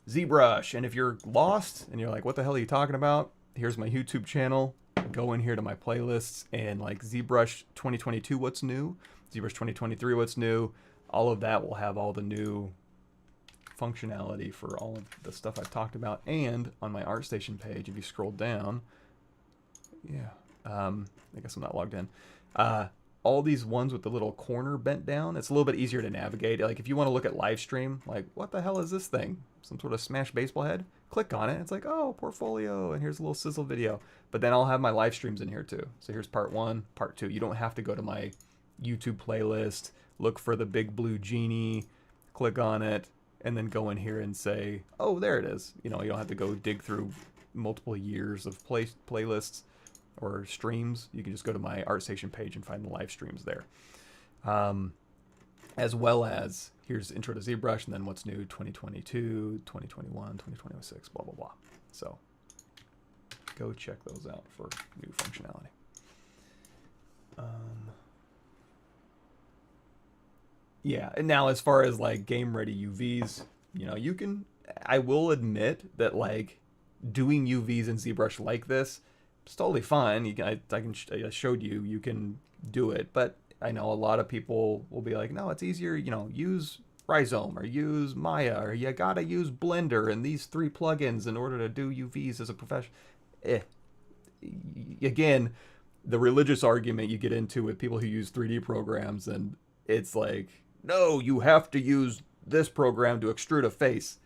ZBrush. And if you're lost and you're like, what the hell are you talking about? Here's my YouTube channel. Go in here to my playlists, and like ZBrush 2022, what's new? ZBrush 2023, what's new? All of that will have all the new functionality for all of the stuff I've talked about. And on my ArtStation page, if you scroll down, yeah, I guess I'm not logged in. All these ones with the little corner bent down, it's a little bit easier to navigate. Like if you want to look at live stream, like what the hell is this thing? Some sort of smash baseball head? Click on it. It's like, oh, portfolio, and here's a little sizzle video. But then I'll have my live streams in here too. So here's part 1, part 2. You don't have to go to my YouTube playlist, look for the big blue genie, click on it, and then go in here and say, oh, there it is. You know, you don't have to go dig through multiple years of playlists or streams. You can just go to my ArtStation page and find the live streams there. As well as, here's Intro to ZBrush, and then what's new 2022, 2021, 2026, blah, blah, blah. So go check those out for new functionality. Yeah, and now as far as like game ready UVs, you know, you can, I will admit that like doing UVs in ZBrush like this, it's totally fine. You can, I showed you, you can do it, but I know a lot of people will be like, no, it's easier, you know, use Rhizome or use Maya, or you gotta use Blender and these 3 plugins in order to do UVs as a professional. Again, the religious argument you get into with people who use 3D programs, and it's like, no, you have to use this program to extrude a face.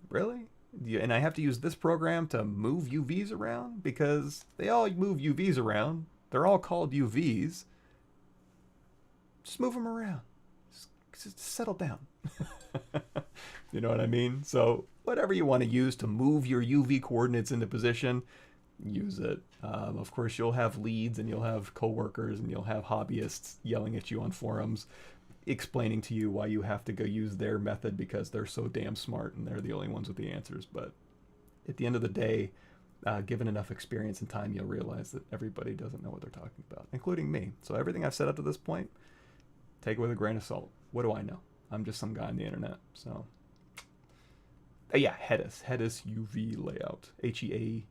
Really? And I have to use this program to move UVs around? Because they all move UVs around. They're all called UVs. Just move them around. Just settle down. You know what I mean? So whatever you want to use to move your UV coordinates into position, use it. Of course, you'll have leads and you'll have coworkers and you'll have hobbyists yelling at you on forums, explaining to you why you have to go use their method because they're so damn smart and they're the only ones with the answers. But at the end of the day, given enough experience and time, you'll realize that everybody doesn't know what they're talking about, including me. So everything I've said up to this point, take it with a grain of salt. What do I know? I'm just some guy on the internet. So yeah, Hedus UV layout. Headus.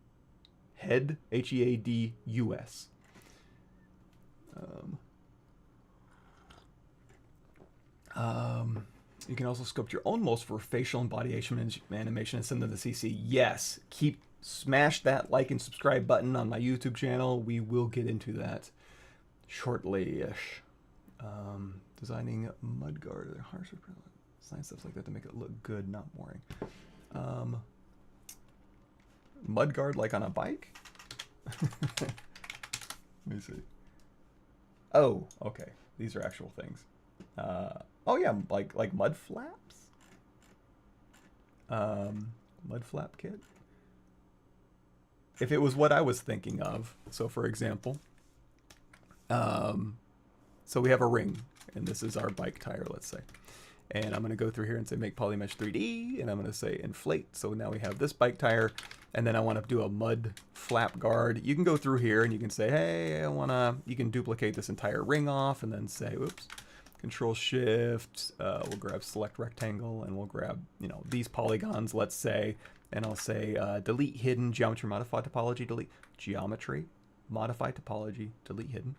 You can also sculpt your own molds for facial and body animation and send them to CC. Yes, smash that like and subscribe button on my YouTube channel. We will get into that shortly-ish. Designing mudguard, harsher design stuff like that to make it look good, not boring. Mudguard like on a bike? Let me see. Oh, okay. These are actual things. Oh yeah, like mud flaps? Mud flap kit? If it was what I was thinking of, so for example, so we have a ring, and this is our bike tire, let's say. And I'm going to go through here and say make polymesh 3D, and I'm going to say inflate. So now we have this bike tire, and then I want to do a mud flap guard. You can go through here and you can say, hey, you can duplicate this entire ring off, and then say, oops, Control Shift, we'll grab select rectangle, and we'll grab, you know, these polygons, let's say, and I'll say delete hidden, geometry modify topology, delete geometry, modify topology, delete hidden.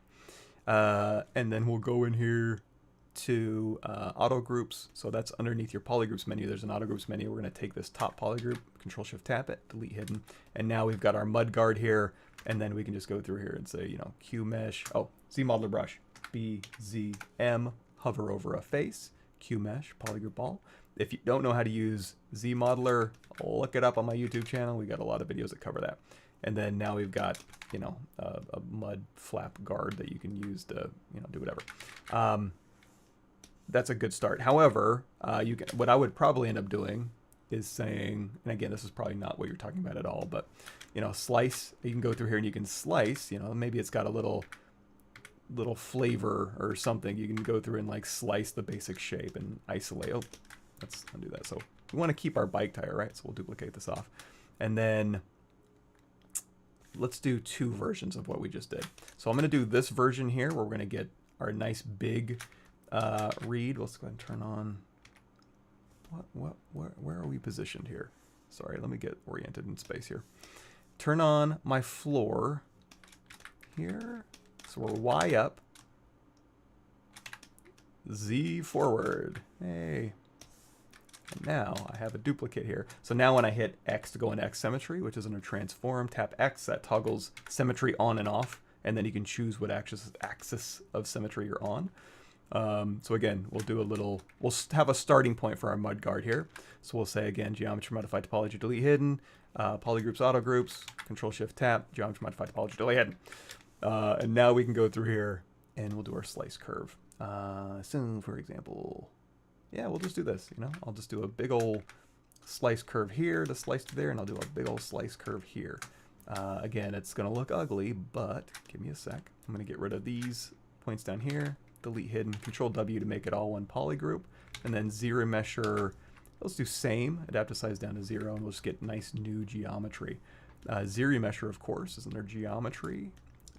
And then we'll go in here to auto groups. So that's underneath your polygroups menu. There's an auto groups menu. We're going to take this top polygroup, Control Shift tap it, delete hidden. And now we've got our mud guard here. And then we can just go through here and say, you know, Q mesh. Oh, Z modeler brush, BZM, hover over a face, Q mesh, polygroup all. If you don't know how to use Z modeler, look it up on my YouTube channel. We got a lot of videos that cover that. And then now we've got, you know, a mud flap guard that you can use to, you know, do whatever. That's a good start. However, what I would probably end up doing is saying, and again, this is probably not what you're talking about at all, but, you know, slice, you can go through here and you can slice, you know, maybe it's got a little flavor or something. You can go through and like slice the basic shape and isolate. Oh, let's undo that. So we want to keep our bike tire, right? So we'll duplicate this off. And then let's do 2 versions of what we just did. So I'm going to do this version here where we're going to get our nice big read. Let's go ahead and turn on. Where are we positioned here? Sorry, let me get oriented in space here. Turn on my floor here. So we're Y up, Z forward. Hey. And now I have a duplicate here. So now when I hit X to go into X symmetry, which is under transform, tap X, that toggles symmetry on and off, and then you can choose what axis of symmetry you're on. So again, we'll have a starting point for our mudguard here. So we'll say again, geometry modify topology delete hidden, polygroups auto groups, control shift tap, geometry modify topology delete hidden. And now we can go through here and we'll do our slice curve. So for example, yeah, we'll just do this, you know, I'll just do a big old slice curve here to slice to there, and I'll do a big old slice curve here. Again, it's gonna look ugly, but give me a sec. I'm gonna get rid of these points down here, delete hidden, control W to make it all one polygroup, and then ZRemesher, let's do same, adaptive size down to 0, and we'll just get nice new geometry. ZRemesher, of course, is under geometry,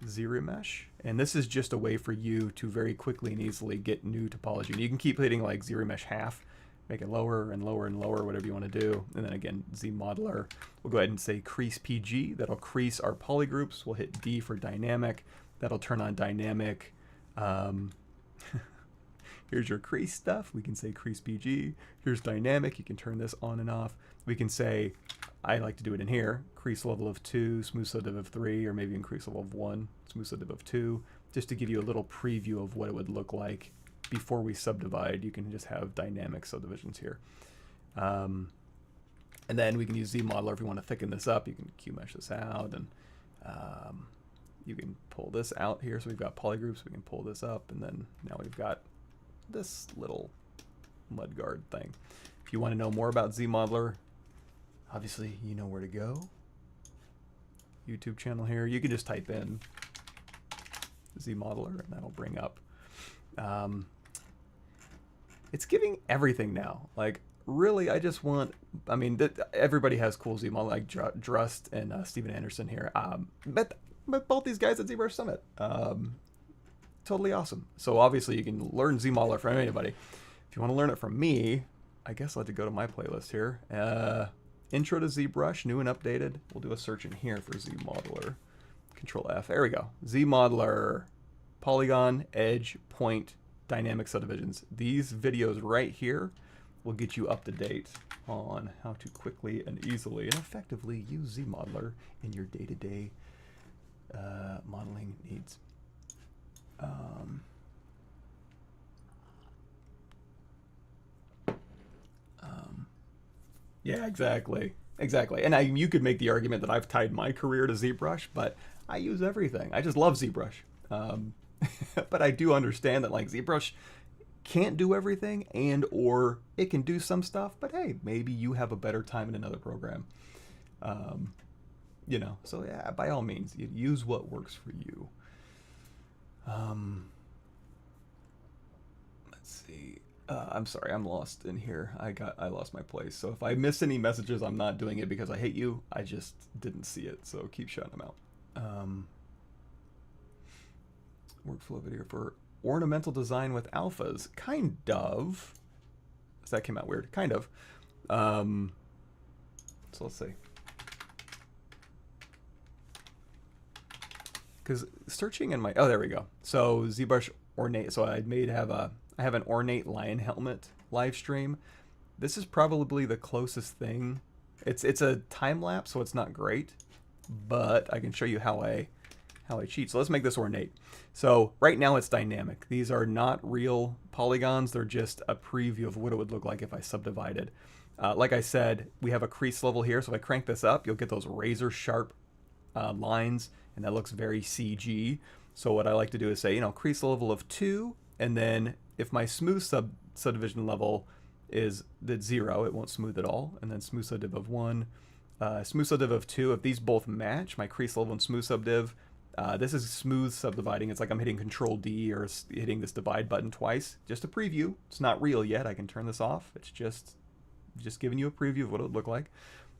ZRemesh, and this is just a way for you to very quickly and easily get new topology. And you can keep hitting like ZRemesh half, make it lower and lower and lower, whatever you want to do. And then again, ZModeler, we'll go ahead and say crease PG, that'll crease our polygroups. We'll hit D for dynamic, that'll turn on dynamic. Here's your crease stuff. We can say crease PG. Here's dynamic. You can turn this on and off. We can say, I like to do it in here, crease level of 2, smooth subdiv of 3, or maybe increase level of 1, smooth subdiv of 2, just to give you a little preview of what it would look like before we subdivide. You can just have dynamic subdivisions here. And then we can use ZModeler if we want to thicken this up. You can Q-mesh this out, and you can pull this out here. So we've got polygroups. We can pull this up, and then now we've got this little mudguard thing. If you want to know more about ZModeler, obviously you know where to go. YouTube channel here. You can just type in ZModeler, and that'll bring up. It's giving everything now. Like, really, I just want, I mean, everybody has cool ZModeler, like Drust and Steven Anderson here. Met both these guys at ZBrush Summit. Totally awesome. So obviously you can learn ZModeler from anybody. If you want to learn it from me, I guess I'll have to go to my playlist here. Intro to ZBrush, new and updated. We'll do a search in here for ZModeler. Control F. There we go. ZModeler, polygon, edge, point, dynamic subdivisions. These videos right here will get you up to date on how to quickly and easily and effectively use ZModeler in your day-to-day modeling needs. Yeah, exactly. And you could make the argument that I've tied my career to ZBrush, but I use everything. I just love ZBrush. But I do understand that like ZBrush can't do everything, and or it can do some stuff, but hey, maybe you have a better time in another program. You know, so yeah, by all means, you use what works for you. Let's see. I'm sorry, I'm lost in here. I lost my place. So if I miss any messages, I'm not doing it because I hate you. I just didn't see it. So keep shouting them out. Workflow video for ornamental design with alphas. Kind of. So that came out weird. Kind of. So let's see. Because searching in my, oh, there we go. So ZBrush ornate. So I have an ornate lion helmet live stream. This is probably the closest thing. It's a time lapse, so it's not great, but I can show you how I cheat. So let's make this ornate. So right now it's dynamic. These are not real polygons. They're just a preview of what it would look like if I subdivided. Like I said, we have a crease level here. So if I crank this up, you'll get those razor sharp lines, and that looks very CG. So what I like to do is say, you know, crease level of 2, and then if my smooth subdivision level is at 0, it won't smooth at all, and then smooth subdiv of 1, smooth subdiv of 2. If these both match, my crease level and smooth subdiv, this is smooth subdividing. It's like I'm hitting Control D or hitting this divide button twice. Just a preview. It's not real yet. I can turn this off. It's just giving you a preview of what it would look like.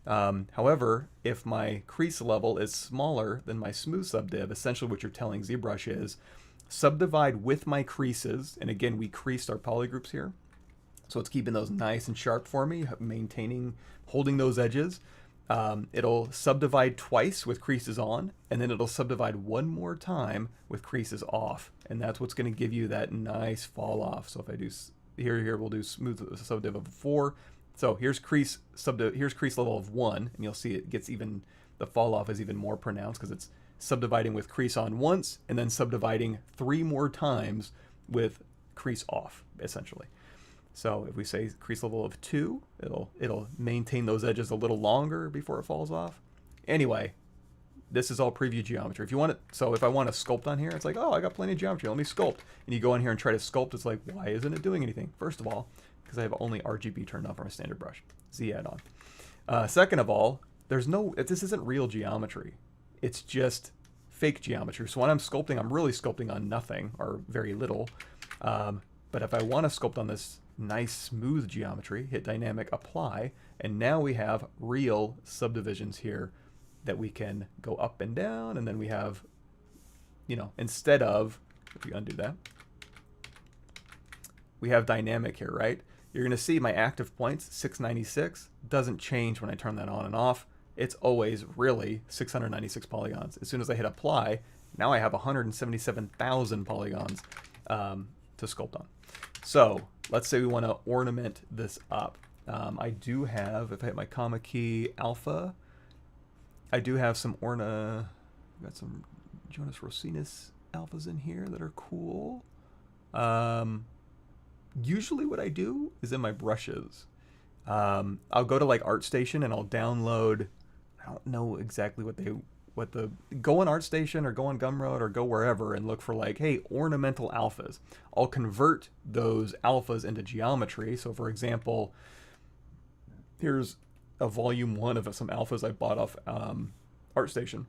However, if my crease level is smaller than my smooth subdiv, essentially what you're telling ZBrush is subdivide with my creases. And again, we creased our polygroups here. So it's keeping those nice and sharp for me, holding those edges. It'll subdivide twice with creases on, and then it'll subdivide one more time with creases off. And that's what's going to give you that nice fall off. So if I do here, we'll do smooth subdiv of 4, So here's crease level of 1, and you'll see it gets even, the fall off is even more pronounced because it's subdividing with crease on once and then subdividing 3 more times with crease off, essentially. So if we say crease level of 2, it'll maintain those edges a little longer before it falls off. Anyway, this is all preview geometry. If you want it, so if I want to sculpt on here, it's like, oh, I got plenty of geometry, let me sculpt. And you go in here and try to sculpt, it's like, why isn't it doing anything? First of all, because I have only RGB turned on for my standard brush, Z add-on. Second of all, this isn't real geometry. It's just fake geometry. So when I'm sculpting, I'm really sculpting on nothing or very little. But if I want to sculpt on this nice smooth geometry, hit dynamic apply, and now we have real subdivisions here that we can go up and down, and then we have, you know, instead of, if we undo that, we have dynamic here, right? You're going to see my active points, 696, doesn't change when I turn that on and off. It's always really 696 polygons. As soon as I hit apply, now I have 177,000 polygons to sculpt on. So let's say we want to ornament this up. I do have, if I hit my comma key, alpha, I do have some got some Jonas Rosinus alphas in here that are cool. Usually what I do is in my brushes. I'll go to like ArtStation and I'll download, I don't know exactly go on ArtStation or go on Gumroad or go wherever and look for like, hey, ornamental alphas. I'll convert those alphas into geometry. So for example, here's a volume 1 of some alphas I bought off ArtStation.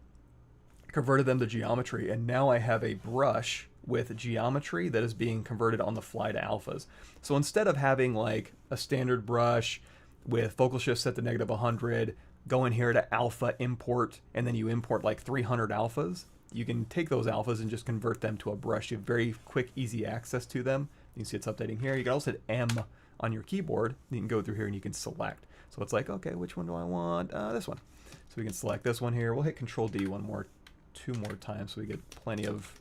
Converted them to geometry, and now I have a brush with geometry that is being converted on the fly to alphas. So instead of having like a standard brush with focal shift set to -100, go in here to alpha import, and then you import like 300 alphas, you can take those alphas and just convert them to a brush. You have very quick, easy access to them. You can see it's updating here. You can also hit M on your keyboard. You can go through here and you can select. So it's like, okay, which one do I want? This one. So we can select this one here. We'll hit Control D 2 more times so we get plenty of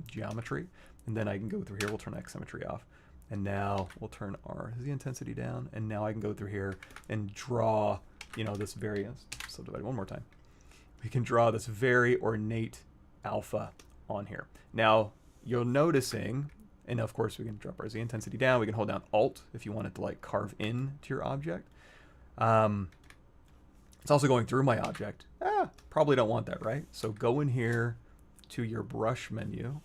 geometry. And then I can go through here. We'll turn X symmetry off. And now we'll turn our Z intensity down. And now I can go through here and draw, you know, this very, subdivide one more time. We can draw this very ornate alpha on here. Now, you're noticing, and of course we can drop our Z intensity down. We can hold down Alt if you want it to like carve in to your object. It's also going through my object. Probably don't want that, right? So go in here to your brush menu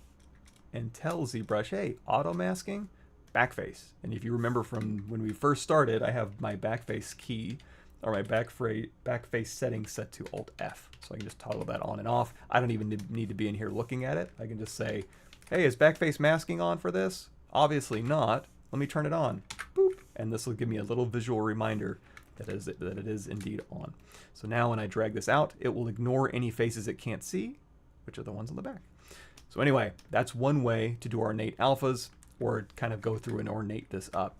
and tell ZBrush, hey, auto masking, backface. And if you remember from when we first started, I have my backface key or my backface setting set to Alt F. So I can just toggle that on and off. I don't even need to be in here looking at it. I can just say, hey, is backface masking on for this? Obviously not. Let me turn it on. Boop. And this will give me a little visual reminder that it is indeed on. So now when I drag this out, it will ignore any faces it can't see, which are the ones on the back. So anyway, that's one way to do ornate alphas, or kind of go through and ornate this up.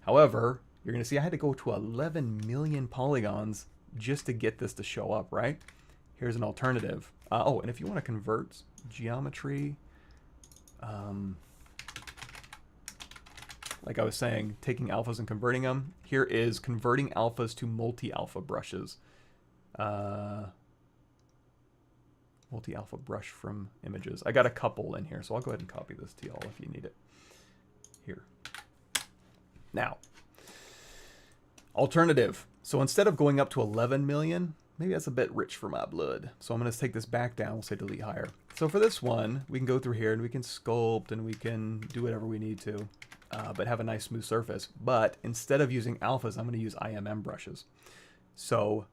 However, you're going to see I had to go to 11 million polygons just to get this to show up, right? Here's an alternative. Oh, and if you want to convert geometry, like I was saying, taking alphas and converting them, here is converting alphas to multi-alpha brushes. Multi-alpha brush from images. I got a couple in here, so I'll go ahead and copy this to y'all if you need it. Here. Now, alternative. So instead of going up to 11 million, maybe that's a bit rich for my blood. So I'm going to take this back down. We'll say delete higher. So for this one, we can go through here and we can sculpt and we can do whatever we need to, but have a nice smooth surface. But instead of using alphas, I'm going to use IMM brushes. So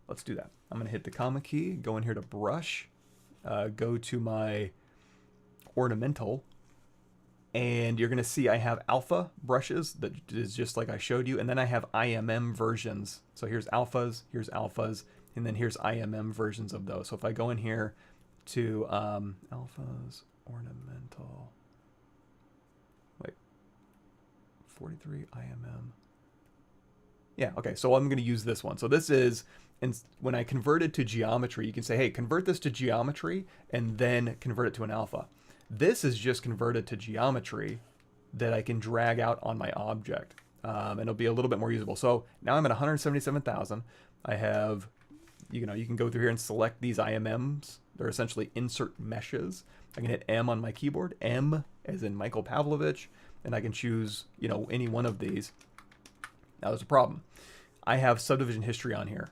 let's do that. I'm going to hit the comma key, go in here to brush, go to my ornamental, and you're going to see I have alpha brushes that is just like I showed you, and then I have IMM versions. So here's alphas, and then here's IMM versions of those. So if I go in here to alphas, ornamental, wait, 43 IMM. Yeah, okay, so I'm going to use this one. So this is, and when I convert it to geometry, you can say, hey, convert this to geometry and then convert it to an alpha. This is just converted to geometry that I can drag out on my object. and it'll be a little bit more usable. So now I'm at 177,000. I have, you can go through here and select these IMMs. They're essentially insert meshes. I can hit M on my keyboard, M as in Michael Pavlovich, and I can choose, any one of these. Now there's a problem. I have subdivision history on here.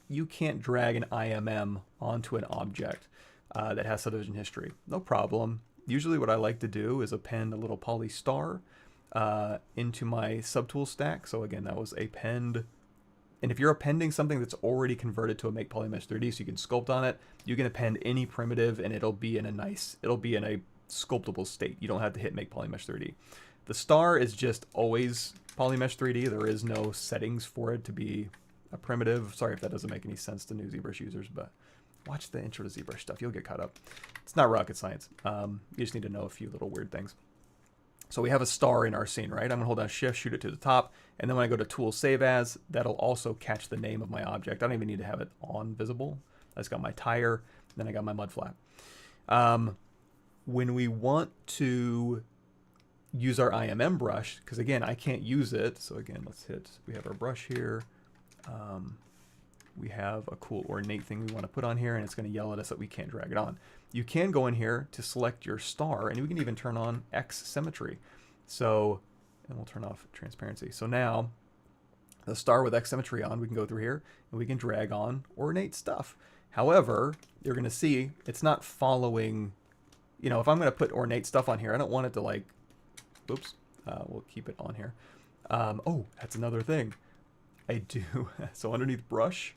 You can't drag an IMM onto an object that has subdivision history. No problem. Usually what I like to do is append a little poly star into my subtool stack. So again, that was append. And if you're appending something that's already converted to a Make Polymesh 3D, so you can sculpt on it, you can append any primitive and it'll be in a sculptable state. You don't have to hit Make Polymesh 3D. The star is just always Polymesh 3D. There is no settings for it to be a primitive. Sorry if that doesn't make any sense to new ZBrush users, but watch the intro to ZBrush stuff. You'll get caught up. It's not rocket science. You just need to know a few little weird things. So we have a star in our scene, right? I'm going to hold down Shift, shoot it to the top, and then when I go to Tool Save As, that'll also catch the name of my object. I don't even need to have it on visible. I just got my tire, then I got my mud flap. When we want to use our IMM brush, because again, I can't use it. So again, we have our brush here. We have a cool ornate thing we want to put on here, and it's going to yell at us that we can't drag it on. You can go in here to select your star, and we can even turn on X symmetry. So, and we'll turn off transparency. So now, the star with X symmetry on, we can go through here, and we can drag on ornate stuff. However, you're going to see it's not following, if I'm going to put ornate stuff on here, I don't want it to like, oops, we'll keep it on here. Oh, that's another thing. I do. So underneath brush,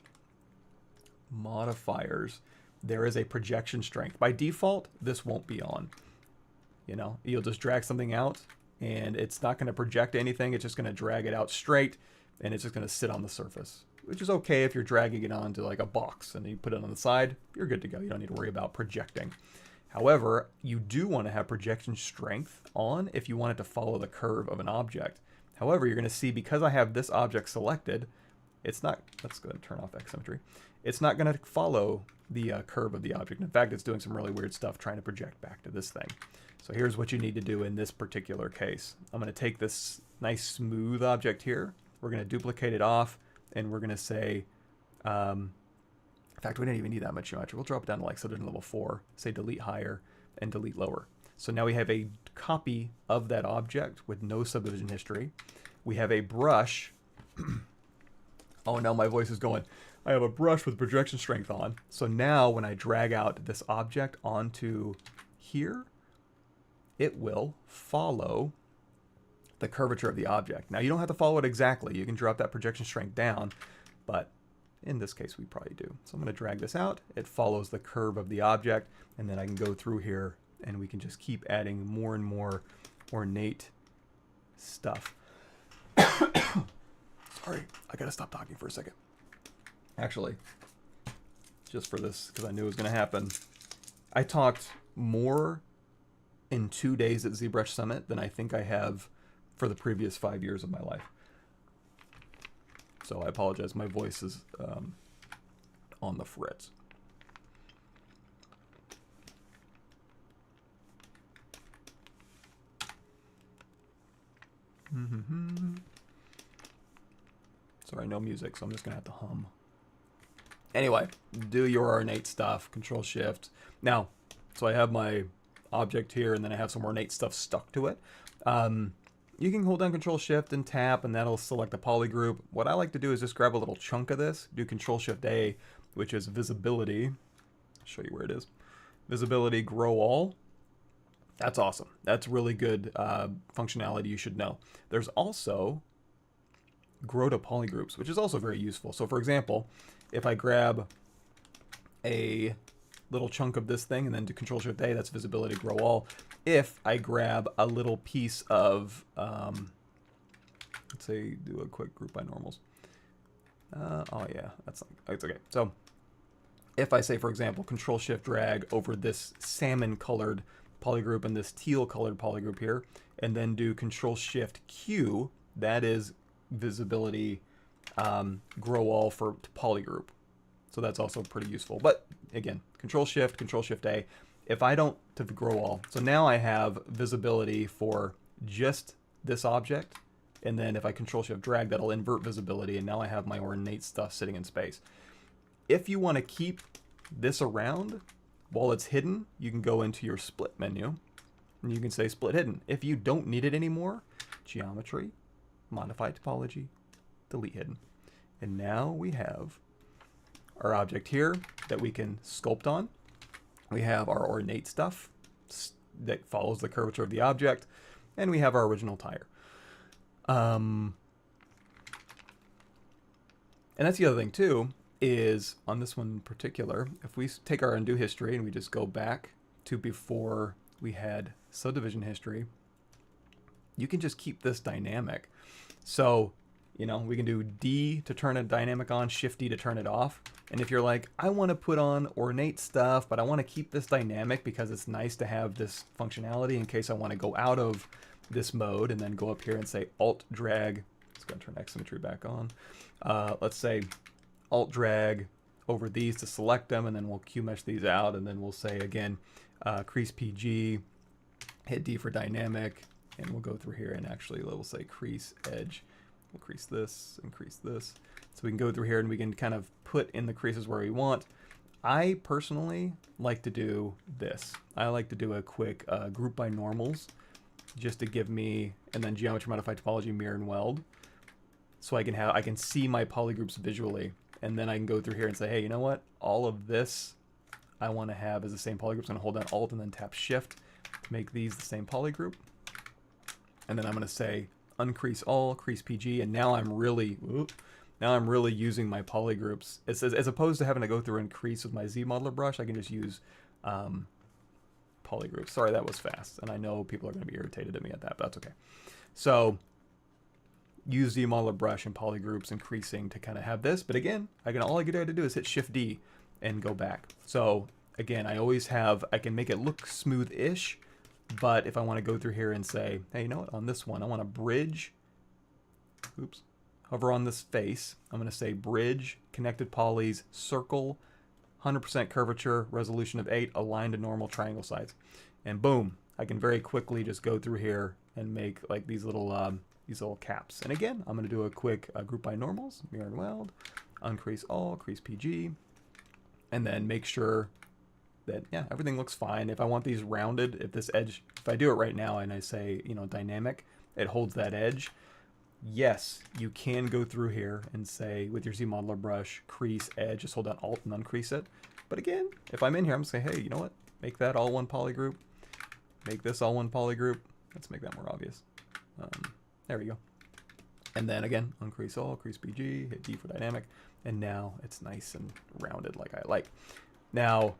modifiers, there is a projection strength. By default, this won't be on. You'll just drag something out and it's not going to project anything. It's just going to drag it out straight and it's just going to sit on the surface, which is okay if you're dragging it onto like a box and then you put it on the side, you're good to go. You don't need to worry about projecting. However, you do want to have projection strength on if you want it to follow the curve of an object. However, you're going to see because I have this object selected, it's not, let's go ahead and turn off X symmetry. It's not going to follow the curve of the object. In fact, it's doing some really weird stuff trying to project back to this thing. So here's what you need to do in this particular case. I'm going to take this nice smooth object here. We're going to duplicate it off and we're going to say, in fact, we didn't even need that much geometry. We'll drop it down to like subdivision level 4, say delete higher and delete lower. So now we have a copy of that object with no subdivision history. We have a brush. Oh, now my voice is going. I have a brush with projection strength on. So now when I drag out this object onto here, it will follow the curvature of the object. Now you don't have to follow it exactly. You can drop that projection strength down, but in this case we probably do. So I'm going to drag this out. It follows the curve of the object, and then I can go through here and we can just keep adding more and more ornate stuff. Sorry, I gotta stop talking for a second. Actually, just for this, because I knew it was gonna happen, I talked more in 2 days at ZBrush Summit than I think I have for the previous 5 years of my life. So I apologize, my voice is on the fritz. Sorry, no music, so I'm just gonna have to hum. Anyway, do your ornate stuff, Control Shift. Now, so I have my object here and then I have some ornate stuff stuck to it. You can hold down Control Shift and tap and that'll select a poly group. What I like to do is just grab a little chunk of this, do Control Shift A, which is visibility. I'll show you where it is. Visibility, grow all. That's awesome. That's really good functionality you should know. There's also grow to polygroups, which is also very useful. So for example, if I grab a little chunk of this thing and then do Control Shift A, that's visibility, grow all. If I grab a little piece of, let's say do a quick group by normals. Oh yeah, it's okay. So if I say, for example, Control Shift drag over this salmon colored polygroup and this teal colored polygroup here, and then do Control Shift Q, that is visibility, grow all for polygroup. So that's also pretty useful. But again, Control Shift A. If I don't, to grow all. So now I have visibility for just this object And then if I Control Shift drag, that'll invert visibility, and now I have my ornate stuff sitting in space. If you want to keep this around while it's hidden, you can go into your split menu and you can say split hidden. If you don't need it anymore, geometry, modify topology, delete hidden. And now we have our object here that we can sculpt on. We have our ornate stuff that follows the curvature of the object, and we have our original tire. And that's the other thing too, is on this one in particular, if we take our undo history and we just go back to before we had subdivision history, you can just keep this dynamic. So, you know, we can do D to turn a dynamic on, Shift D to turn it off. And if you're like, I want to put on ornate stuff, but I want to keep this dynamic because it's nice to have this functionality in case I want to go out of this mode, and then go up here and say Alt drag. Let's go and turn X symmetry back on. Let's say Alt drag over these to select them, and then we'll Q mesh these out, and then we'll say again, crease PG, hit D for dynamic, and we'll go through here and actually we'll say crease edge. We'll crease this and crease this. So we can go through here and we can kind of put in the creases where we want. I personally like to do this. I like to do a quick group by normals, just to give me, and then geometry modify topology mirror and weld, so I can see my polygroups visually, and then I can go through here and say, hey, you know what? All of this I want to have as the same polygroup. So I'm going to hold down Alt and then tap Shift to make these the same polygroup, and then I'm going to say uncrease all, crease PG, and now I'm really using my polygroups. As opposed to having to go through and crease with my ZModeler brush, I can just use polygroups. Sorry, that was fast, and I know people are going to be irritated at me at that, but that's okay. So use ZModeler brush and polygroups and creasing to kind of have this, but again, all I got to do is hit Shift D and go back. So again, I can make it look smooth-ish, but if I want to go through here and say, hey, you know what, on this one, I want to bridge, hover on this face, I'm going to say bridge, connected polys, circle, 100% curvature, resolution of 8, aligned to normal triangle sides. And boom, I can very quickly just go through here and make like these little caps. And again, I'm going to do a quick group by normals, mirror and weld, uncrease all, crease PG, and then make sure that, yeah, everything looks fine. If I want these rounded, if I do it right now and I say, you know, dynamic, it holds that edge. Yes, you can go through here and say, with your ZModeler brush, crease, edge, just hold down Alt and uncrease it. But again, if I'm in here, I'm going to say, hey, you know what? Make that all one polygroup. Make this all one polygroup. Let's make that more obvious. There we go. And then again, uncrease all, crease PG, hit D for dynamic. And now it's nice and rounded like I like. Now,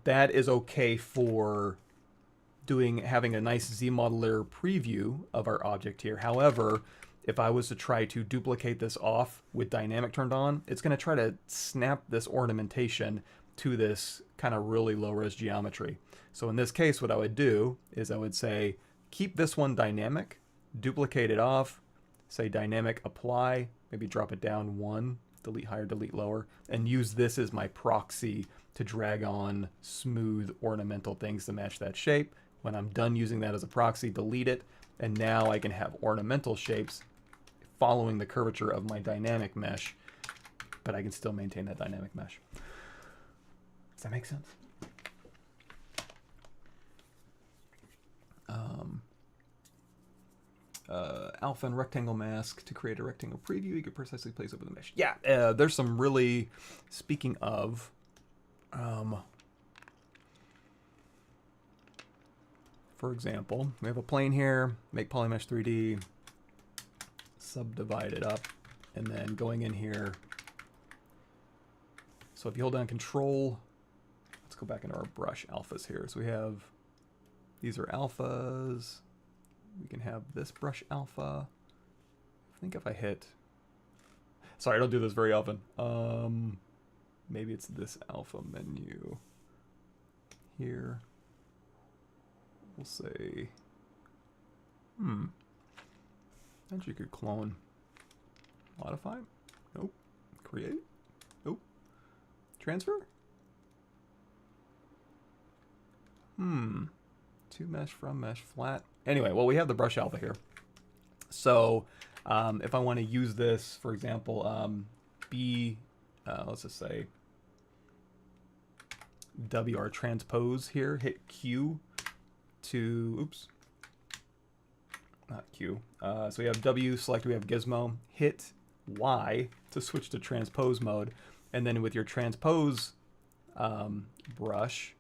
that is okay for having a nice ZModeler preview of our object here. However, if I was to try to duplicate this off with dynamic turned on, it's going to try to snap this ornamentation to this kind of really low res geometry. So in this case, what I would do is I would say, keep this one dynamic, duplicate it off, say dynamic apply, maybe drop it down 1, delete higher, delete lower, and use this as my proxy to drag on smooth ornamental things to match that shape. When I'm done using that as a proxy, delete it, and now I can have ornamental shapes following the curvature of my dynamic mesh, but I can still maintain that dynamic mesh. Does that make sense? Alpha and rectangle mask to create a rectangle preview. You can precisely place over the mesh. Yeah, there's some really, speaking of, for example, we have a plane here, make polymesh 3D, subdivide it up, and then going in here. So if you hold down Control, let's go back into our brush alphas here. So we have, these are alphas. We can have this brush alpha. I think if I hit, sorry, I don't do this very often. Maybe it's this alpha menu here. We'll say, actually you could clone, modify, nope, create, nope, transfer, to mesh, from mesh, flat. Anyway, well, we have the brush alpha here. So if I want to use this, for example, let's just say WR transpose here, hit Q to, oops, not Q. So we have W select, we have gizmo, hit Y to switch to transpose mode. And then with your transpose brush,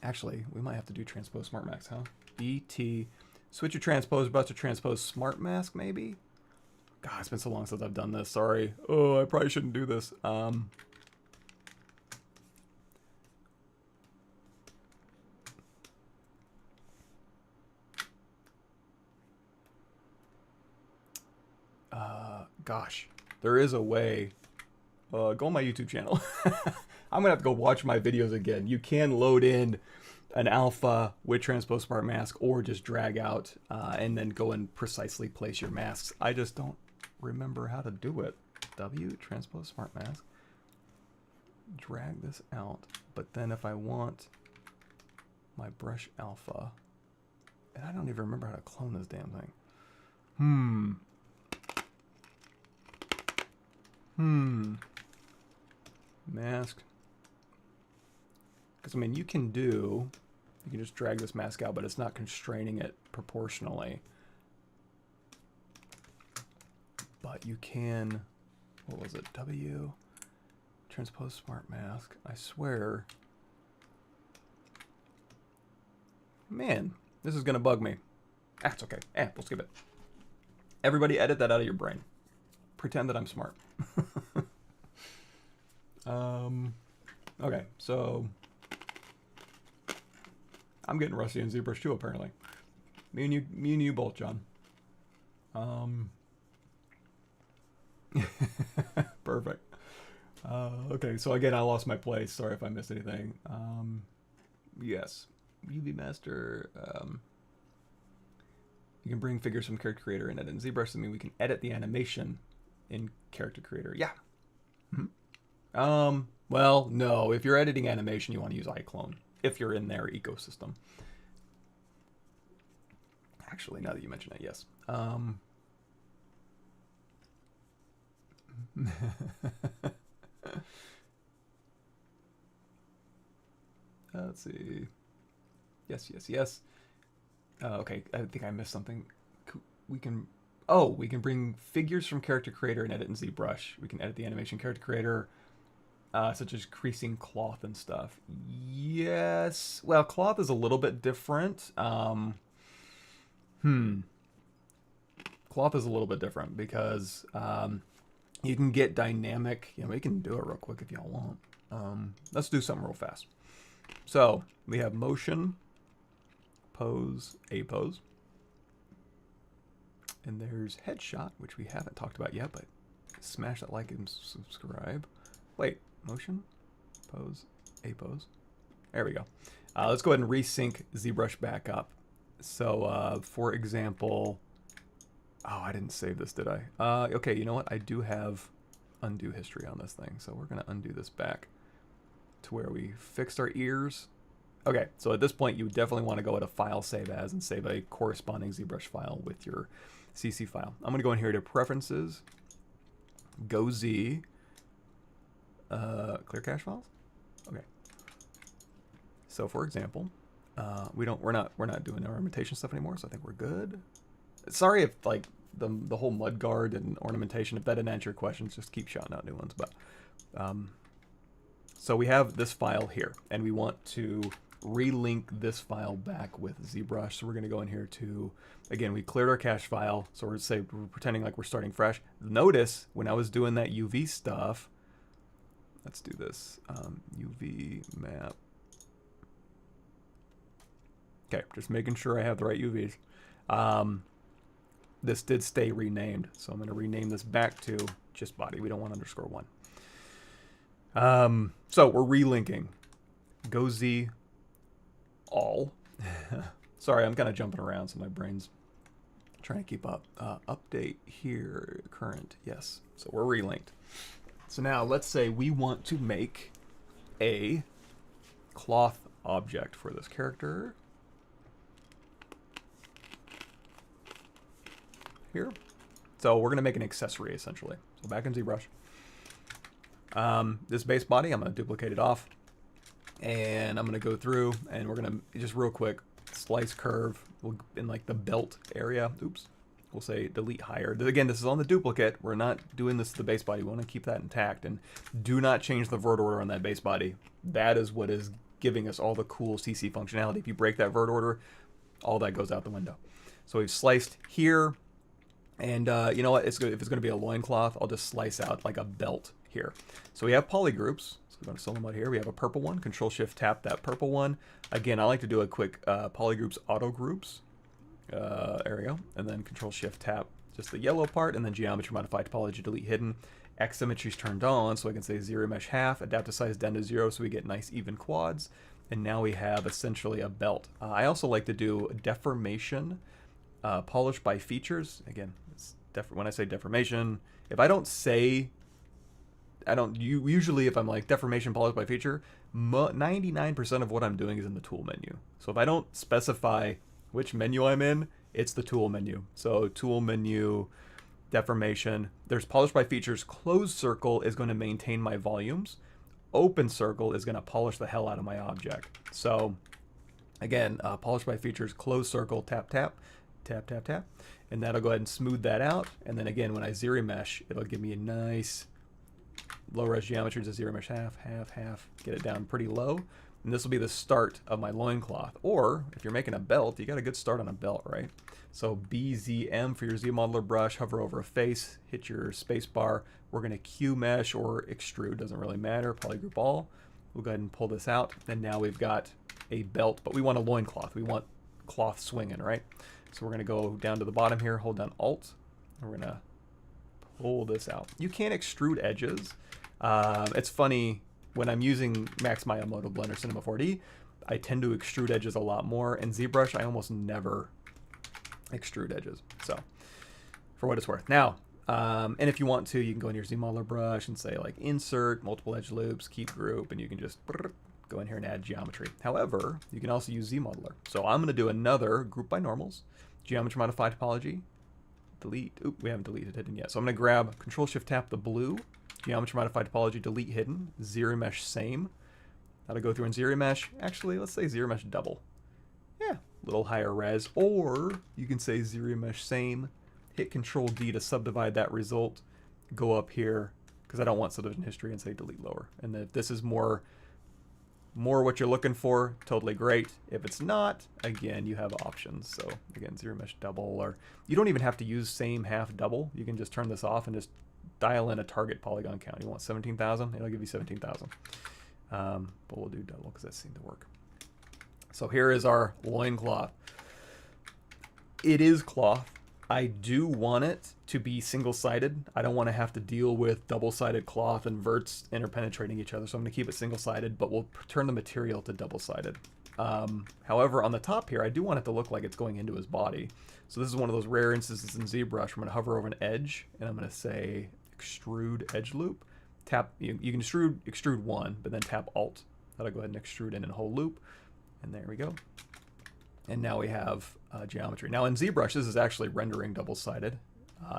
actually, we might have to do transpose smart mask, huh? BT, switch your transpose brush to transpose smart mask, maybe? God, it's been so long since I've done this. Sorry. Oh, I probably shouldn't do this. Gosh, there is a way. Go on my YouTube channel. I'm gonna have to go watch my videos again. You can load in an alpha with transpose smart mask, or just drag out and then go and precisely place your masks. I just don't remember how to do it. W transpose smart mask. Drag this out, but then if I want my brush alpha, and I don't even remember how to clone this damn thing. Mask. Because, I mean, you can just drag this mask out, but it's not constraining it proportionally. But you can, what was it? W, transpose smart mask. I swear. Man, this is going to bug me. That's okay. We'll skip it. Everybody edit that out of your brain. Pretend that I'm smart. Okay, so I'm getting rusty in ZBrush too, apparently. Me and you both, John. Perfect. Okay, so again, I lost my place. Sorry if I missed anything. Yes, UV Master. You can bring figures from Character Creator and edit in ZBrush. I mean, we can edit the animation in Character Creator. Yeah. Well, no. If you're editing animation, you want to use iClone if you're in their ecosystem. Actually, now that you mention it, yes. Let's see. Yes. Okay, I think I missed something. We can bring figures from Character Creator and edit in ZBrush. We can edit the animation Character Creator, such as creasing cloth and stuff. Yes. Well, cloth is a little bit different. Cloth is a little bit different because you can get dynamic. We can do it real quick if y'all want. Let's do something real fast. So we have motion, pose, a pose. And there's headshot, which we haven't talked about yet, but smash that like and subscribe. Wait, motion, pose, a pose. There we go. Let's go ahead and resync ZBrush back up. So, for example, oh, I didn't save this, did I? Okay, you know what? I do have undo history on this thing, so we're going to undo this back to where we fixed our ears. Okay, so at this point, you definitely want to go to File, Save As, and save a corresponding ZBrush file with your CC file. I'm going to go in here to Preferences, Go Z, Clear Cache Files. Okay. So for example, we're not doing ornamentation stuff anymore, so I think we're good. Sorry if like the whole mud guard and ornamentation, if that didn't answer your questions, just keep shouting out new ones. But so we have this file here, and we want to relink this file back with ZBrush. So we're going to go in here to, again, we cleared our cache file, so we're pretending like we're starting fresh. Notice when I was doing that UV stuff, let's do this, UV map. Okay, just making sure I have the right UVs. This did stay renamed, so I'm going to rename this back to just body. We don't want _1. So we're relinking. Go Z all. Sorry, I'm kind of jumping around, so my brain's trying to keep up. Update here, current, yes. So we're relinked. So now let's say we want to make a cloth object for this character. here. So we're going to make an accessory essentially. So back in ZBrush. This base body, I'm going to duplicate it off. And I'm going to go through and we're going to just real quick slice curve in like the belt area. Oops. We'll say delete higher. Again, this is on the duplicate. We're not doing this to the base body. We want to keep that intact, and do not change the vert order on that base body. That is what is giving us all the cool CC functionality. If you break that vert order, all that goes out the window. So we've sliced here, and you know what? If it's going to be a loincloth, I'll just slice out like a belt here. So we have polygroups. So we're going to solo mode here. We have a purple one. Control-Shift tap that purple one. Again, I like to do a quick polygroups auto groups. There we go. And then Control-Shift tap just the yellow part, and then Geometry Modify Topology Delete Hidden. X symmetry's turned on, so I can say zero mesh half, adapt to size down to 0, so we get nice even quads. And now we have essentially a belt. I also like to do deformation, polish by features. Again, when I say deformation, if I don't say, usually if I'm like deformation, polish by feature, 99% of what I'm doing is in the tool menu. So if I don't specify which menu I'm in, it's the tool menu. So tool menu, deformation, there's polish by features. Closed circle is going to maintain my volumes. Open circle is going to polish the hell out of my object. So again, polish by features, closed circle, tap, tap, tap, tap, tap. And that'll go ahead and smooth that out. And then again, when I zero mesh, it'll give me a nice low res geometry to zero mesh half, half, half, get it down pretty low. And this will be the start of my loincloth. Or if you're making a belt, you got a good start on a belt, right? So BZM for your Z modeler brush, hover over a face, hit your space bar. We're going to Q mesh or extrude, doesn't really matter. Polygroup all. We'll go ahead and pull this out. And now we've got a belt, but we want a loincloth. We want cloth swinging, right? So we're going to go down to the bottom here, hold down Alt. And we're going to pull this out. You can't extrude edges. It's funny. When I'm using Max Maya Moto Blender Cinema 4D, I tend to extrude edges a lot more. In ZBrush, I almost never extrude edges. So, for what it's worth. Now, and if you want to, you can go in your Z modeler brush and say like insert, multiple edge loops, keep group, and you can just go in here and add geometry. However, you can also use Z modeler. So I'm going to do another group by normals, geometry modify topology, delete. Oop, we haven't deleted hidden yet. So I'm going to grab Control-Shift tap the blue. Geometry Modify Topology, delete hidden, zero mesh same. That'll go through and zero mesh. Actually, let's say zero mesh double. Yeah, a little higher res. Or you can say zero mesh same, hit Control D to subdivide that result, go up here, because I don't want subdivision history, and say delete lower. And if this is more what you're looking for, totally great. If it's not, again, you have options. So again, zero mesh double, or you don't even have to use same half double. You can just turn this off and just dial in a target polygon count. You want 17,000? It'll give you 17,000. But we'll do double because that seemed to work. So here is our loincloth. It is cloth. I do want it to be single-sided. I don't want to have to deal with double-sided cloth and verts interpenetrating each other. So I'm going to keep it single-sided, but we'll turn the material to double-sided. However, on the top here, I do want it to look like it's going into his body. So this is one of those rare instances in ZBrush. I'm going to hover over an edge, and I'm going to say extrude edge loop. Tap. You can extrude one, but then tap Alt. That'll go ahead and extrude in a whole loop. And there we go. And now we have geometry. Now in ZBrush, this is actually rendering double-sided.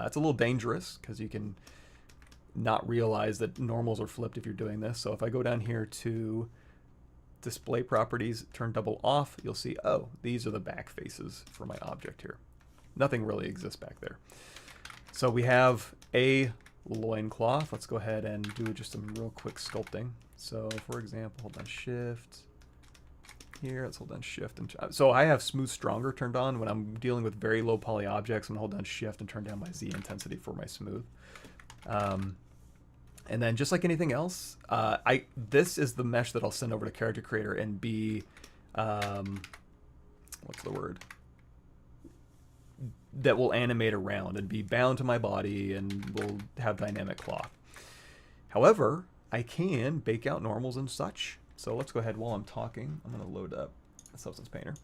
It's a little dangerous because you can not realize that normals are flipped if you're doing this. So if I go down here to display properties, turn double off, you'll see, oh, these are the back faces for my object here. Nothing really exists back there. So we have a loincloth. Let's go ahead and do just some real quick sculpting. So for example, hold down Shift. Here, let's hold down Shift. And so I have Smooth Stronger turned on. When I'm dealing with very low poly objects, I'm going to hold down Shift and turn down my Z intensity for my smooth. And then just like anything else, this is the mesh that I'll send over to Character Creator and be, what's the word? That will animate around and be bound to my body and will have dynamic cloth. However, I can bake out normals and such. So let's go ahead while I'm talking. I'm going to load up a Substance Painter.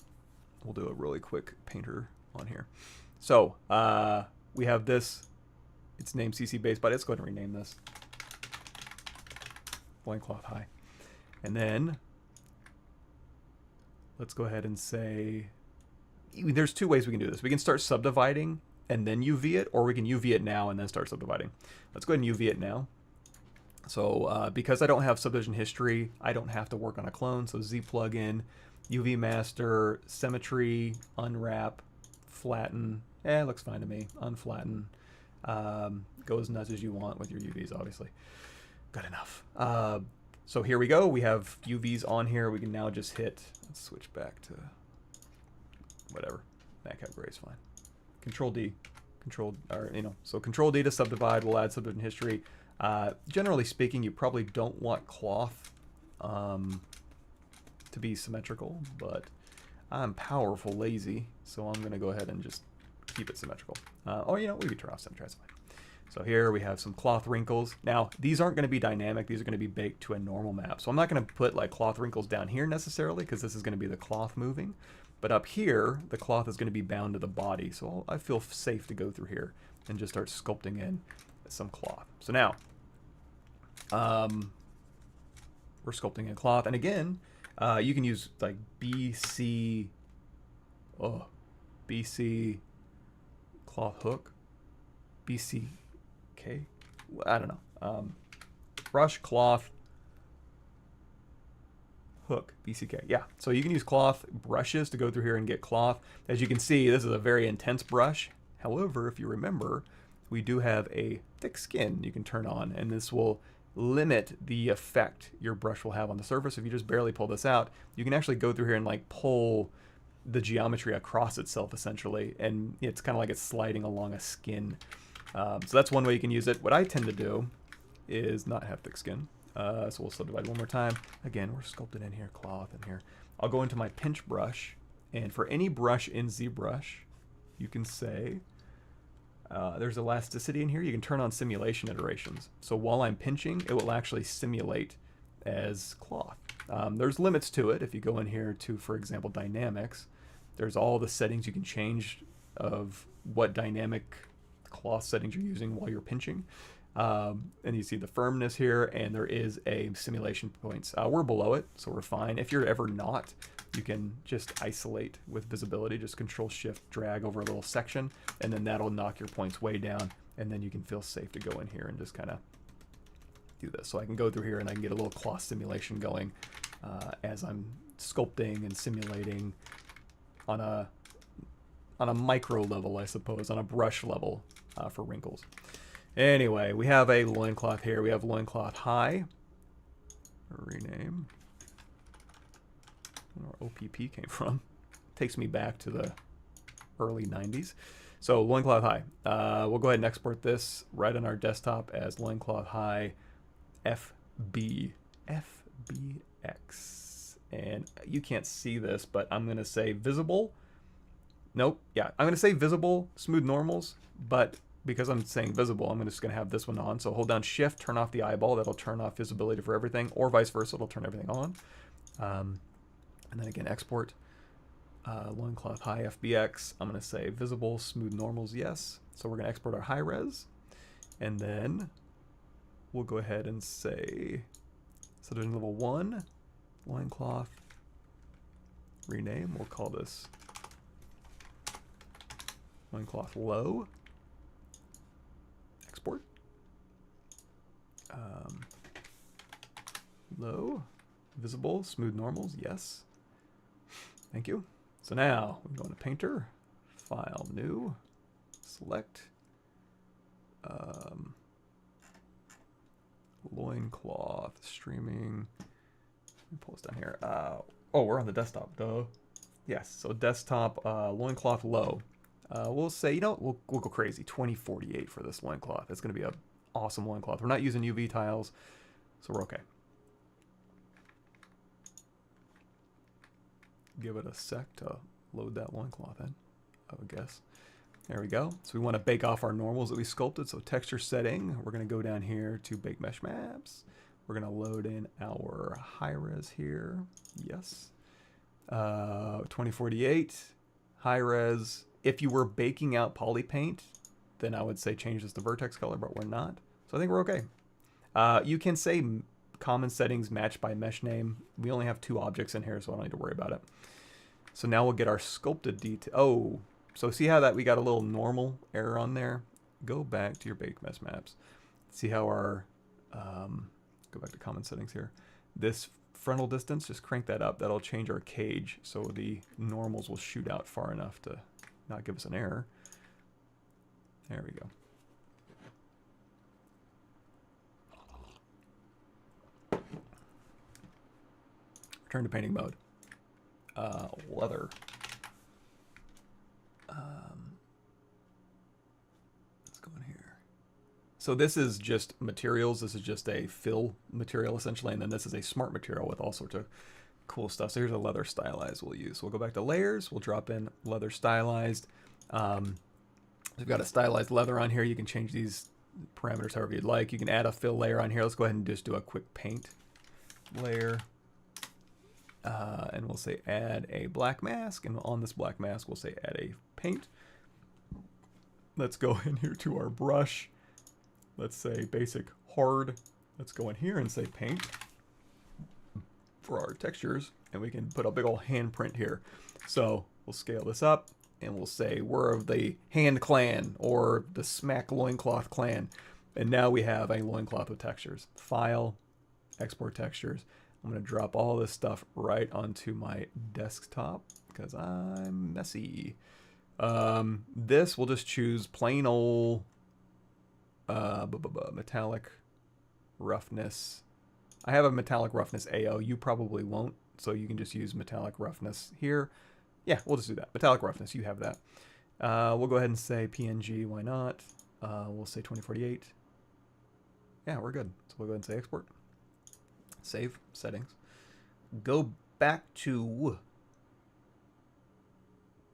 We'll do a really quick painter on here. So we have this. It's named CC Base Body. Let's go ahead and rename this. Loincloth High. And then let's go ahead and say, there's two ways we can do this. We can start subdividing and then UV it, or we can UV it now and then start subdividing. Let's go ahead and UV it now. So because I don't have subdivision history, I don't have to work on a clone. So Z plugin, UV master, symmetry, unwrap, flatten. Looks fine to me. Unflatten. Go as nuts as you want with your UVs, obviously. Good enough. So here we go. We have UVs on here. We can now just hit, let's switch back to whatever. That category is fine. Control D. So Control D to subdivide. We'll add subdivision history. Generally speaking, you probably don't want cloth to be symmetrical, but I'm powerful lazy, so I'm going to go ahead and just keep it symmetrical. We can turn off symmetry, that's fine. So here we have some cloth wrinkles. Now, these aren't going to be dynamic. These are going to be baked to a normal map. So I'm not going to put like cloth wrinkles down here necessarily, because this is going to be the cloth moving. But up here, the cloth is going to be bound to the body. So I feel safe to go through here and just start sculpting in some cloth. So now, we're sculpting in cloth. And again, you can use like BC cloth hook, BCK, I don't know, brush, cloth, hook, BCK. Yeah, so you can use cloth brushes to go through here and get cloth. As you can see, this is a very intense brush. However, if you remember, we do have a thick skin you can turn on, and this will limit the effect your brush will have on the surface. If you just barely pull this out, you can actually go through here and like pull the geometry across itself essentially, and it's kind of like it's sliding along a skin. So that's one way you can use it. What I tend to do is not have thick skin. So we'll subdivide one more time. Again, we're sculpting in here, cloth in here. I'll go into my pinch brush, and for any brush in ZBrush, you can say, there's elasticity in here. You can turn on simulation iterations. So while I'm pinching, it will actually simulate as cloth. There's limits to it. If you go in here to, for example, dynamics, there's all the settings you can change of what dynamic cloth settings you're using while you're pinching. And you see the firmness here, and there is a simulation points. We're below it, so we're fine. If you're ever not, you can just isolate with visibility. Just Control Shift drag over a little section, and then that'll knock your points way down, and then you can feel safe to go in here and just kind of do this. So I can go through here and I can get a little cloth simulation going as I'm sculpting and simulating on a micro level, I suppose, on a brush level for wrinkles. Anyway, we have a loincloth here. We have loincloth high. Rename. Where OPP came from. Takes me back to the early 90s. So loincloth high. We'll go ahead and export this right on our desktop as loincloth high FBX. And you can't see this, but I'm going to say visible. Nope. Yeah, I'm going to say visible, smooth normals, but because I'm saying visible, I'm just going to have this one on. So hold down Shift, turn off the eyeball. That'll turn off visibility for everything, or vice versa. It'll turn everything on. And then again, export. Loincloth high FBX. I'm going to say visible, smooth normals, yes. So we're going to export our high res. And then we'll go ahead and say subdivision level 1, loincloth, rename. We'll call this loincloth low. Export. Low, visible, smooth normals, yes. Thank you. So now we go into Painter, File, New, select loincloth, streaming. Let me pull this down here. Oh, we're on the desktop, duh. Yes, so desktop, loincloth low. We'll say, we'll go crazy. 2048 for this loincloth. It's going to be an awesome loincloth. We're not using UV tiles, so we're okay. Give it a sec to load that loincloth in, I would guess. There we go. So we want to bake off our normals that we sculpted. So texture setting, we're going to go down here to bake mesh maps. We're going to load in our high res here. Yes. 2048, high res. If you were baking out poly paint, then I would say change this to vertex color, but we're not. So I think we're okay. You can say common settings matched by mesh name. We only have 2 objects in here, so I don't need to worry about it. So now we'll get our sculpted detail. Oh, So see how that we got a little normal error on there? Go back to your bake mesh maps. See how our, go back to common settings here. This frontal distance, just crank that up. That'll change our cage so the normals will shoot out far enough to not give us an error. There we go. Return to painting mode. Leather. Let's go in here. So this is just materials. This is just a fill material essentially, and then this is a smart material with all sorts of cool stuff. So here's a leather stylized we'll use. So we'll go back to layers. We'll drop in leather stylized. We've got a stylized leather on here. You can change these parameters however you'd like. You can add a fill layer on here. Let's go ahead and just do a quick paint layer. And we'll say add a black mask, and on this black mask we'll say add a paint. Let's go in here to our brush. Let's say basic hard. Let's go in here and say paint for our textures, and we can put a big old handprint here. So we'll scale this up and we'll say we're of the Hand Clan or the Smack Loincloth Clan, and now we have a loincloth with textures. File, export textures. I'm going to drop all this stuff right onto my desktop because I'm messy. This we'll just choose plain old metallic roughness. I have a metallic roughness AO. You probably won't, so you can just use metallic roughness here. Yeah, we'll just do that. Metallic roughness, you have that. We'll go ahead and say PNG, why not? We'll say 2048. Yeah, we're good. So we'll go ahead and say export. Save settings. Go back to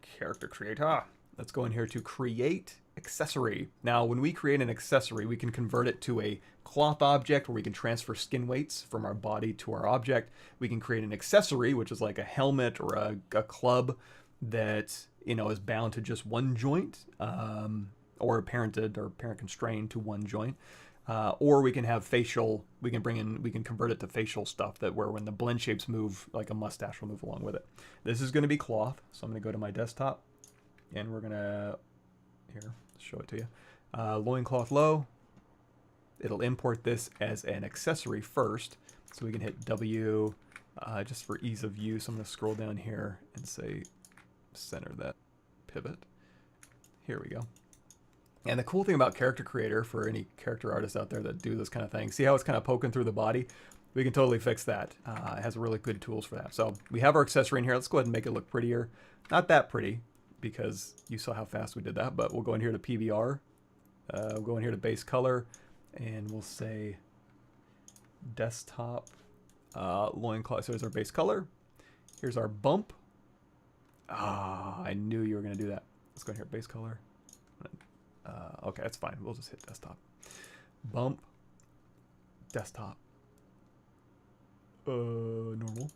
character creator. Let's go in here to create accessory. Now, when we create an accessory, we can convert it to a cloth object where we can transfer skin weights from our body to our object. We can create an accessory, which is like a helmet or a club that, you know, is bound to just one joint, or parented or parent constrained to one joint. Or we can have facial, we can convert it to facial stuff that where when the blend shapes move, like a mustache will move along with it. This is going to be cloth. So I'm going to go to my desktop and we're going to, here, show it to you. Loincloth low. It'll import this as an accessory first. So we can hit W just for ease of use. I'm going to scroll down here and say center that pivot. Here we go. And the cool thing about Character Creator, for any character artists out there that do this kind of thing, see how it's kind of poking through the body? We can totally fix that. It has really good tools for that. So we have our accessory in here. Let's go ahead and make it look prettier. Not that pretty, because you saw how fast we did that, but we'll go in here to PBR. We'll go in here to base color, and we'll say desktop loincloth. So here's our base color. Here's our bump. Ah, I knew you were going to do that. Let's go in here, base color. Okay, that's fine. We'll just hit desktop. Bump. Desktop. Normal.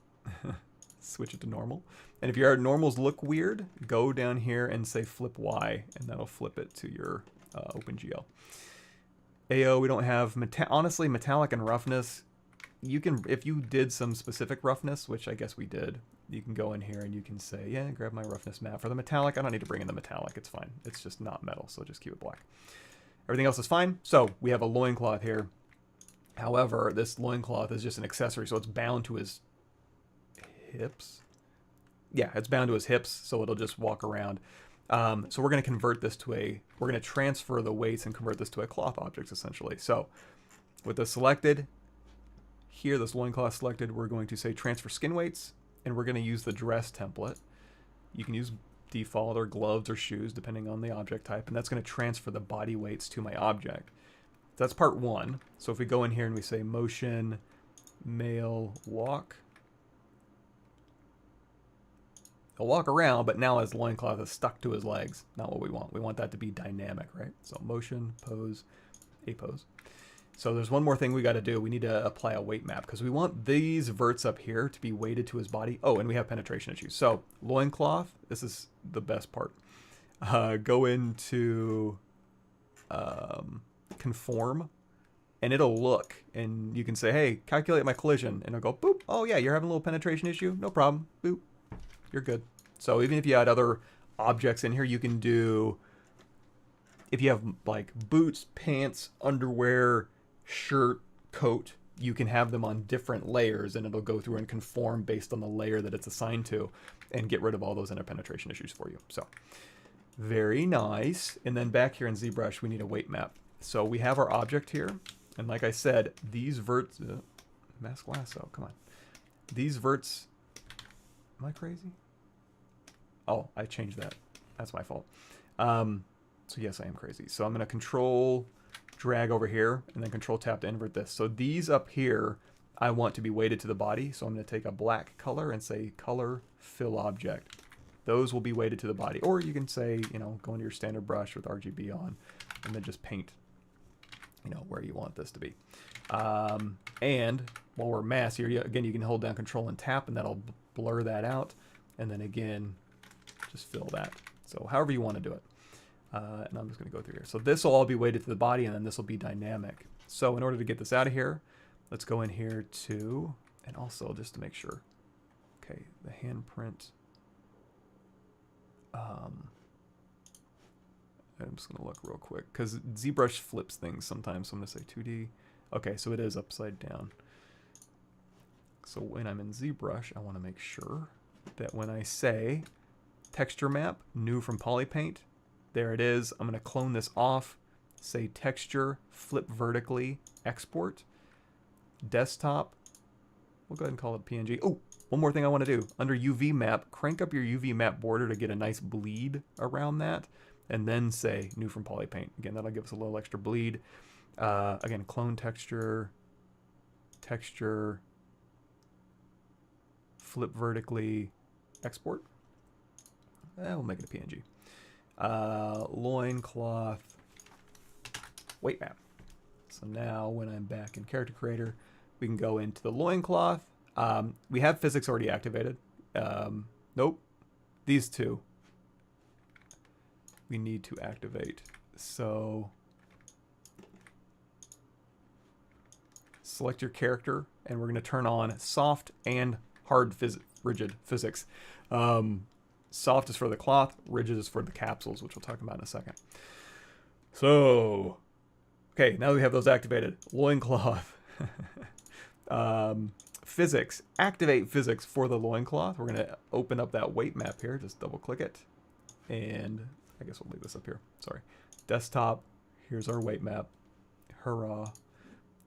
Switch it to normal. And if your normals look weird, go down here and say flip Y, and that'll flip it to your OpenGL. AO, we don't have, honestly, metallic and roughness. You can, if you did some specific roughness, which I guess we did, you can go in here and you can say, yeah, grab my roughness map. For the metallic, I don't need to bring in the metallic. It's fine. It's just not metal, so just keep it black. Everything else is fine. So we have a loincloth here. However, this loincloth is just an accessory, so it's bound to his hips. Yeah, it's bound to his hips, so it'll just walk around. So we're going to convert this to we're going to transfer the weights and convert this to a cloth object, essentially. So with this selected, here, this loincloth selected, we're going to say transfer skin weights, and we're going to use the dress template. You can use default or gloves or shoes, depending on the object type, and that's going to transfer the body weights to my object. That's part one. So if we go in here and we say motion, male, walk, he'll walk around, but now his loincloth is stuck to his legs. Not what we want. We want that to be dynamic, right? So motion, pose, a pose. So there's one more thing we got to do. We need to apply a weight map because we want these verts up here to be weighted to his body. Oh, and we have penetration issues. So loincloth, this is the best part. Go into conform, and it'll look, and you can say, hey, calculate my collision, and it'll go, boop. Oh yeah, you're having a little penetration issue. No problem. Boop. You're good. So even if you had other objects in here. You can do, if you have like boots, pants, underwear, shirt, coat, you can have them on different layers and it'll go through and conform based on the layer that it's assigned to and get rid of all those interpenetration issues for you. So very nice. And then back here in ZBrush, we need a weight map. So we have our object here. And like I said, these verts, mask lasso, come on. These verts, am I crazy? Oh, I changed that. That's my fault. So yes, I am crazy. So I'm going to control drag over here and then control tap to invert this. So these up here, I want to be weighted to the body. So I'm going to take a black color and say color fill object. Those will be weighted to the body. Or you can say, you know, go into your standard brush with RGB on and then just paint, you know, where you want this to be. And while we're masked here, again, you can hold down control and tap and that'll blur that out. And then again, just fill that. So however you want to do it. And I'm just going to go through here. So this will all be weighted to the body and then this will be dynamic. So in order to get this out of here, let's go in here to, and also just to make sure, okay, the handprint. I'm just going to look real quick because ZBrush flips things sometimes. So I'm going to say 2D. Okay, so it is upside down. So when I'm in ZBrush, I want to make sure that when I say texture map, new from Polypaint, there it is. I'm going to clone this off, say texture, flip vertically, export, desktop. We'll go ahead and call it PNG. Oh, one more thing I want to do. Under UV map, crank up your UV map border to get a nice bleed around that, and then say new from Polypaint. Again, that'll give us a little extra bleed. Again, clone texture, texture, flip vertically, export. We'll make it a PNG. Loincloth weight map. So now when I'm back in Character Creator, we can go into the loincloth. We have physics already activated. Nope. These two we need to activate. So select your character and we're going to turn on soft and hard rigid physics. Soft is for the cloth, rigid is for the capsules, which we'll talk about in a second. So, okay, now we have those activated. Loincloth. Physics. Activate physics for the loincloth. We're going to open up that weight map here. Just double click it. And I guess we'll leave this up here. Sorry. Desktop. Here's our weight map. Hurrah.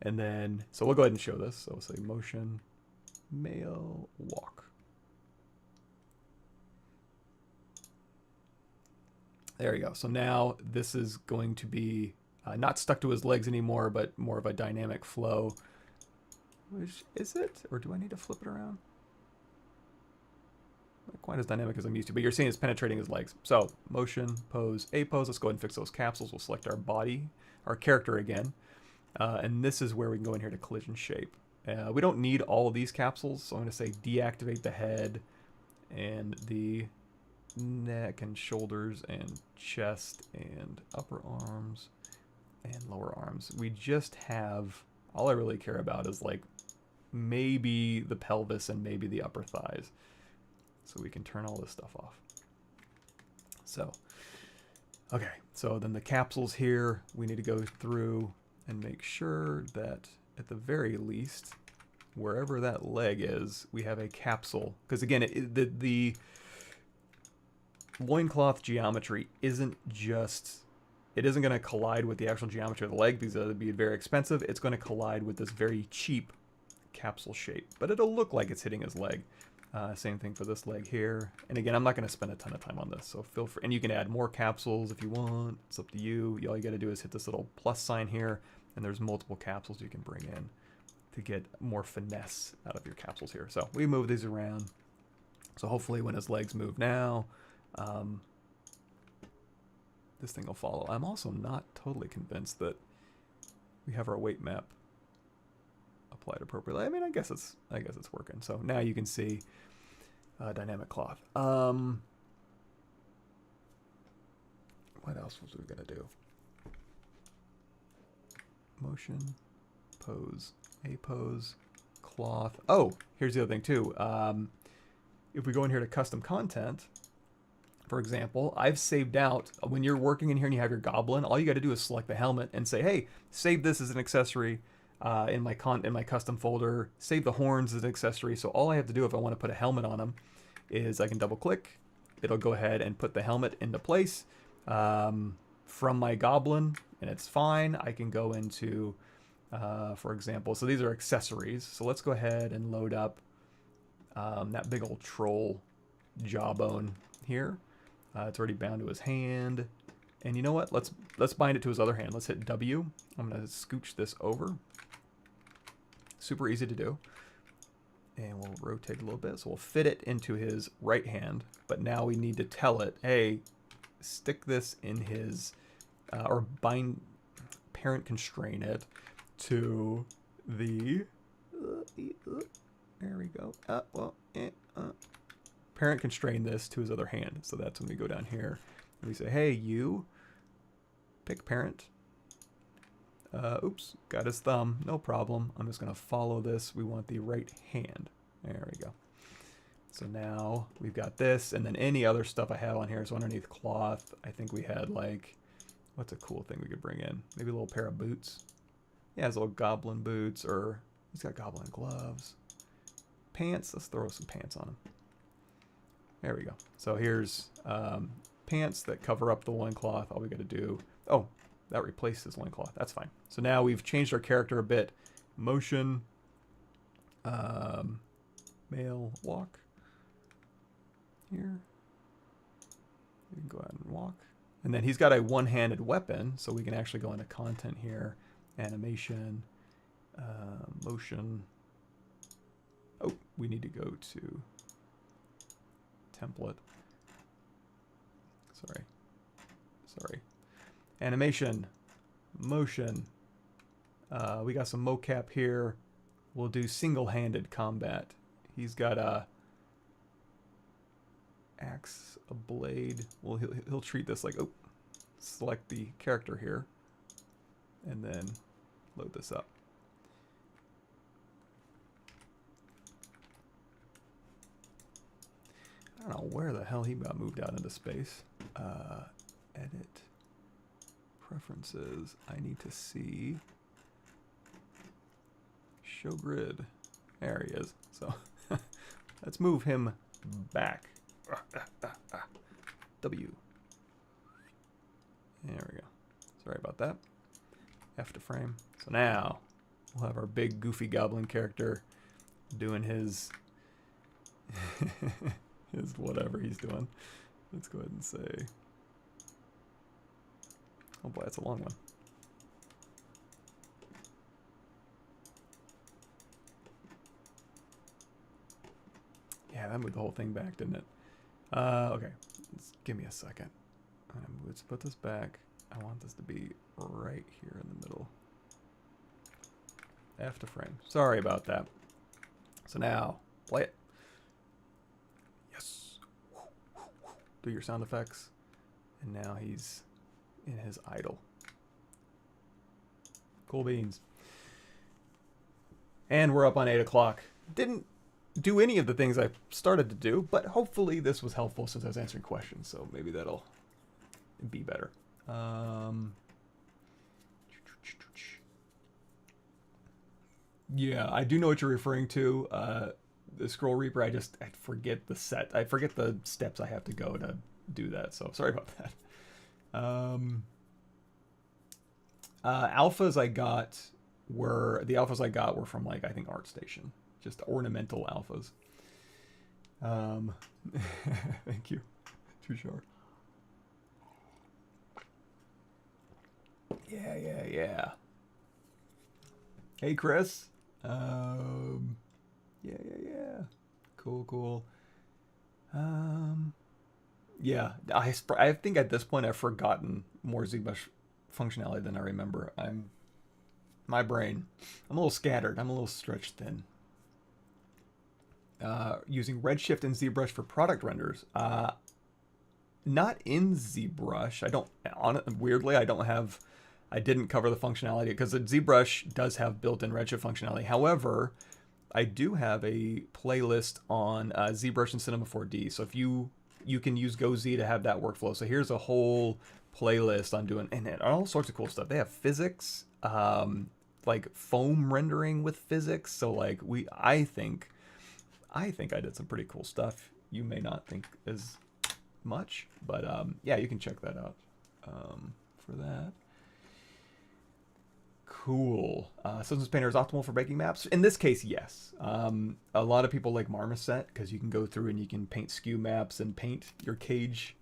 And then, so we'll go ahead and show this. So we'll say motion, male, walk. There you go. So now this is going to be not stuck to his legs anymore, but more of a dynamic flow. Which is it? Or do I need to flip it around? Not quite as dynamic as I'm used to, but you're seeing it's penetrating his legs. So motion, pose, A pose. Let's go ahead and fix those capsules. We'll select our body, our character again. And this is where we can go in here to collision shape. We don't need all of these capsules, so I'm going to say deactivate the head and the neck and shoulders and chest and upper arms and lower arms. We just have, all I really care about is like maybe the pelvis and maybe the upper thighs. So we can turn all this stuff off. So, okay, so then the capsules here, we need to go through and make sure that at the very least, wherever that leg is, we have a capsule. Because again, the loincloth geometry isn't just, it isn't going to collide with the actual geometry of the leg because it would be very expensive. It's going to collide with this very cheap capsule shape, but it'll look like it's hitting his leg. Same thing for this leg here. And again, I'm not going to spend a ton of time on this, so feel free. And you can add more capsules if you want. It's up to you. All you got to do is hit this little plus sign here, and there's multiple capsules you can bring in to get more finesse out of your capsules here. So we move these around. So hopefully when his legs move now, this thing will follow. I'm also not totally convinced that we have our weight map applied appropriately. I mean, I guess it's working. So now you can see dynamic cloth. What else was we gonna do? Motion, pose, A pose, cloth. Oh, here's the other thing too. If we go in here to custom content, For example, I've saved out, when you're working in here and you have your goblin, all you got to do is select the helmet and say, hey, save this as an accessory in my custom folder, save the horns as an accessory. So all I have to do if I want to put a helmet on them is I can double click. It'll go ahead and put the helmet into place from my goblin, and it's fine. I can go into, for example, so these are accessories. So let's go ahead and load up that big old troll jawbone here. It's already bound to his hand. And you know what? Let's bind it to his other hand. Let's hit W. I'm going to scooch this over. Super easy to do. And we'll rotate a little bit. So we'll fit it into his right hand. But now we need to tell it, hey, stick this in his, or bind, parent constrain it to the, there we go. Parent constrain this to his other hand. So that's when we go down here and we say, hey, you pick parent. Oops, got his thumb, no problem. I'm just gonna follow this. We want the right hand. There we go. So now we've got this, and then any other stuff I have on here. So underneath cloth, I think we had like, what's a cool thing we could bring in? Maybe a little pair of boots. Yeah, his little goblin boots, or he's got goblin gloves. Pants, let's throw some pants on him. There we go. So here's pants that cover up the loincloth. All we got to do, oh, that replaces loincloth. That's fine. So now we've changed our character a bit. Motion, male walk here. You can go ahead and walk. And then he's got a one-handed weapon, so we can actually go into content here, animation, motion. Oh, we need to go to template. Sorry. Animation, motion. We got some mocap here. We'll do single-handed combat. He's got a axe, a blade. Well, he'll treat this like, oh, select the character here, and then load this up. I don't know where the hell he got moved out into space. Edit. Preferences. I need to see. Show grid. There he is. So let's move him back. W. There we go. Sorry about that. F to frame. So now we'll have our big goofy goblin character doing his his whatever he's doing. Let's go ahead and say, oh boy, that's a long one. Yeah, that moved the whole thing back, didn't it? Okay, give me a second. Let's put this back. I want this to be right here in the middle. F to frame. Sorry about that. So now, play it. Yes. Do your sound effects. And now he's in his idle. Cool beans. And we're up on 8 o'clock. Didn't do any of the things I started to do, but hopefully this was helpful since I was answering questions, so maybe that'll be better. Yeah, I do know what you're referring to. The Scroll Reaper, I forget the set. I forget the steps I have to go to do that, so sorry about that. Alphas I got were from, like, I think ArtStation. Just ornamental alphas. Thank you. Too short. Yeah. Hey, Chris. Yeah. Cool. Yeah, I think at this point I've forgotten more ZBrush functionality than I remember. My brain. I'm a little scattered. I'm a little stretched thin. Using Redshift and ZBrush for product renders. Not in ZBrush. Weirdly, I didn't cover the functionality because the ZBrush does have built-in Redshift functionality. However, I do have a playlist on ZBrush and Cinema 4D. So if you you can use GoZ to have that workflow. So here's a whole playlist on doing, and all sorts of cool stuff. They have physics, like foam rendering with physics. So like I think I did some pretty cool stuff. You may not think as much, but yeah, you can check that out for that. Cool. Substance Painter is optimal for baking maps. In this case, yes. A lot of people like Marmoset because you can go through and you can paint skew maps and paint your cage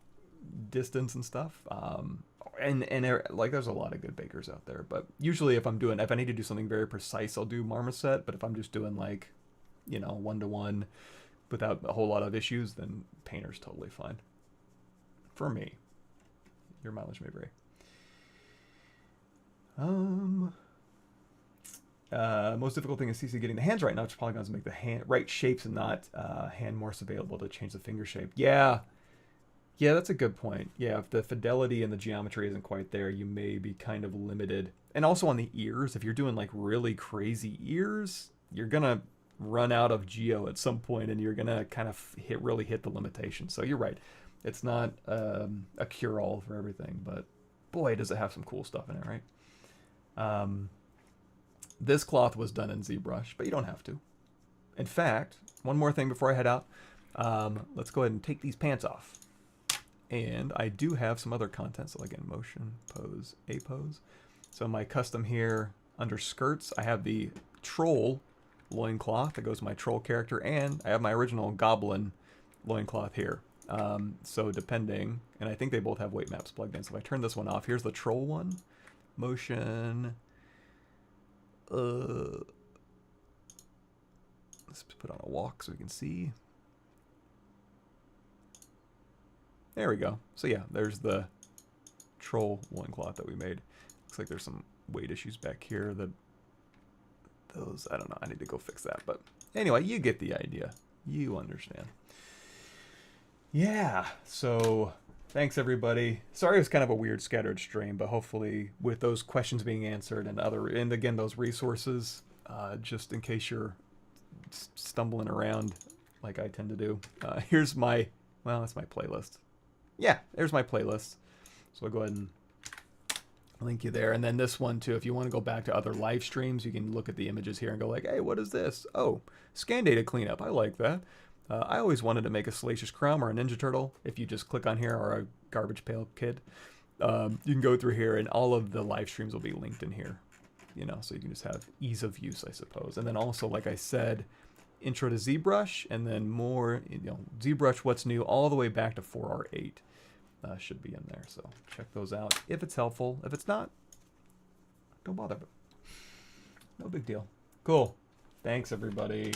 distance and stuff. And like there's a lot of good bakers out there. But usually if I need to do something very precise, I'll do Marmoset. But if I'm just doing like, you know, 1-to-1 without a whole lot of issues, then Painter's totally fine. For me. Your mileage may vary. Most difficult thing is CC getting the hands right, not just polygons to make the right shapes and not hand morphs available to change the finger shape. Yeah, that's a good point. Yeah, if the fidelity and the geometry isn't quite there, you may be kind of limited. And also on the ears, if you're doing like really crazy ears, you're gonna run out of geo at some point, and you're gonna kind of really hit the limitation. So you're right. It's not a cure-all for everything, but boy, does it have some cool stuff in it, right? This cloth was done in ZBrush, but you don't have to. In fact, one more thing before I head out. Let's go ahead and take these pants off. And I do have some other content, so like in motion, pose, a pose. So my custom here under skirts, I have the troll loincloth that goes to my troll character, and I have my original goblin loincloth here. So depending, and I think they both have weight maps plugged in. So if I turn this one off, here's the troll one. Motion. Let's put on a walk so we can see. There we go. So yeah, there's the troll loincloth that we made. Looks like there's some weight issues back here that those, I don't know, I need to go fix that. But anyway, you get the idea. You understand. Yeah, so thanks everybody. Sorry it was kind of a weird scattered stream, but hopefully with those questions being answered and again those resources, just in case you're stumbling around like I tend to do. Here's my, well, that's my playlist. Yeah, there's my playlist. So I'll go ahead and link you there. And then this one too, if you want to go back to other live streams, you can look at the images here and go like, hey, what is this? Oh, scan data cleanup. I like that. I always wanted to make a Salacious Crumb or a Ninja Turtle. If you just click on here, or a Garbage Pail Kid, you can go through here and all of the live streams will be linked in here, you know, so you can just have ease of use, I suppose. And then also, like I said, intro to ZBrush, and then more, you know, ZBrush What's New all the way back to 4R8 should be in there. So check those out if it's helpful. If it's not, don't bother. No big deal. Cool. Thanks, everybody.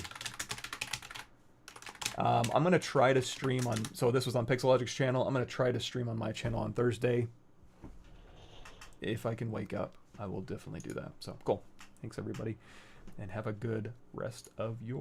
I'm going to try to stream on, so this was on Pixelogic's channel. I'm going to try to stream on my channel on Thursday. If I can wake up, I will definitely do that. So cool. Thanks, everybody. And have a good rest of your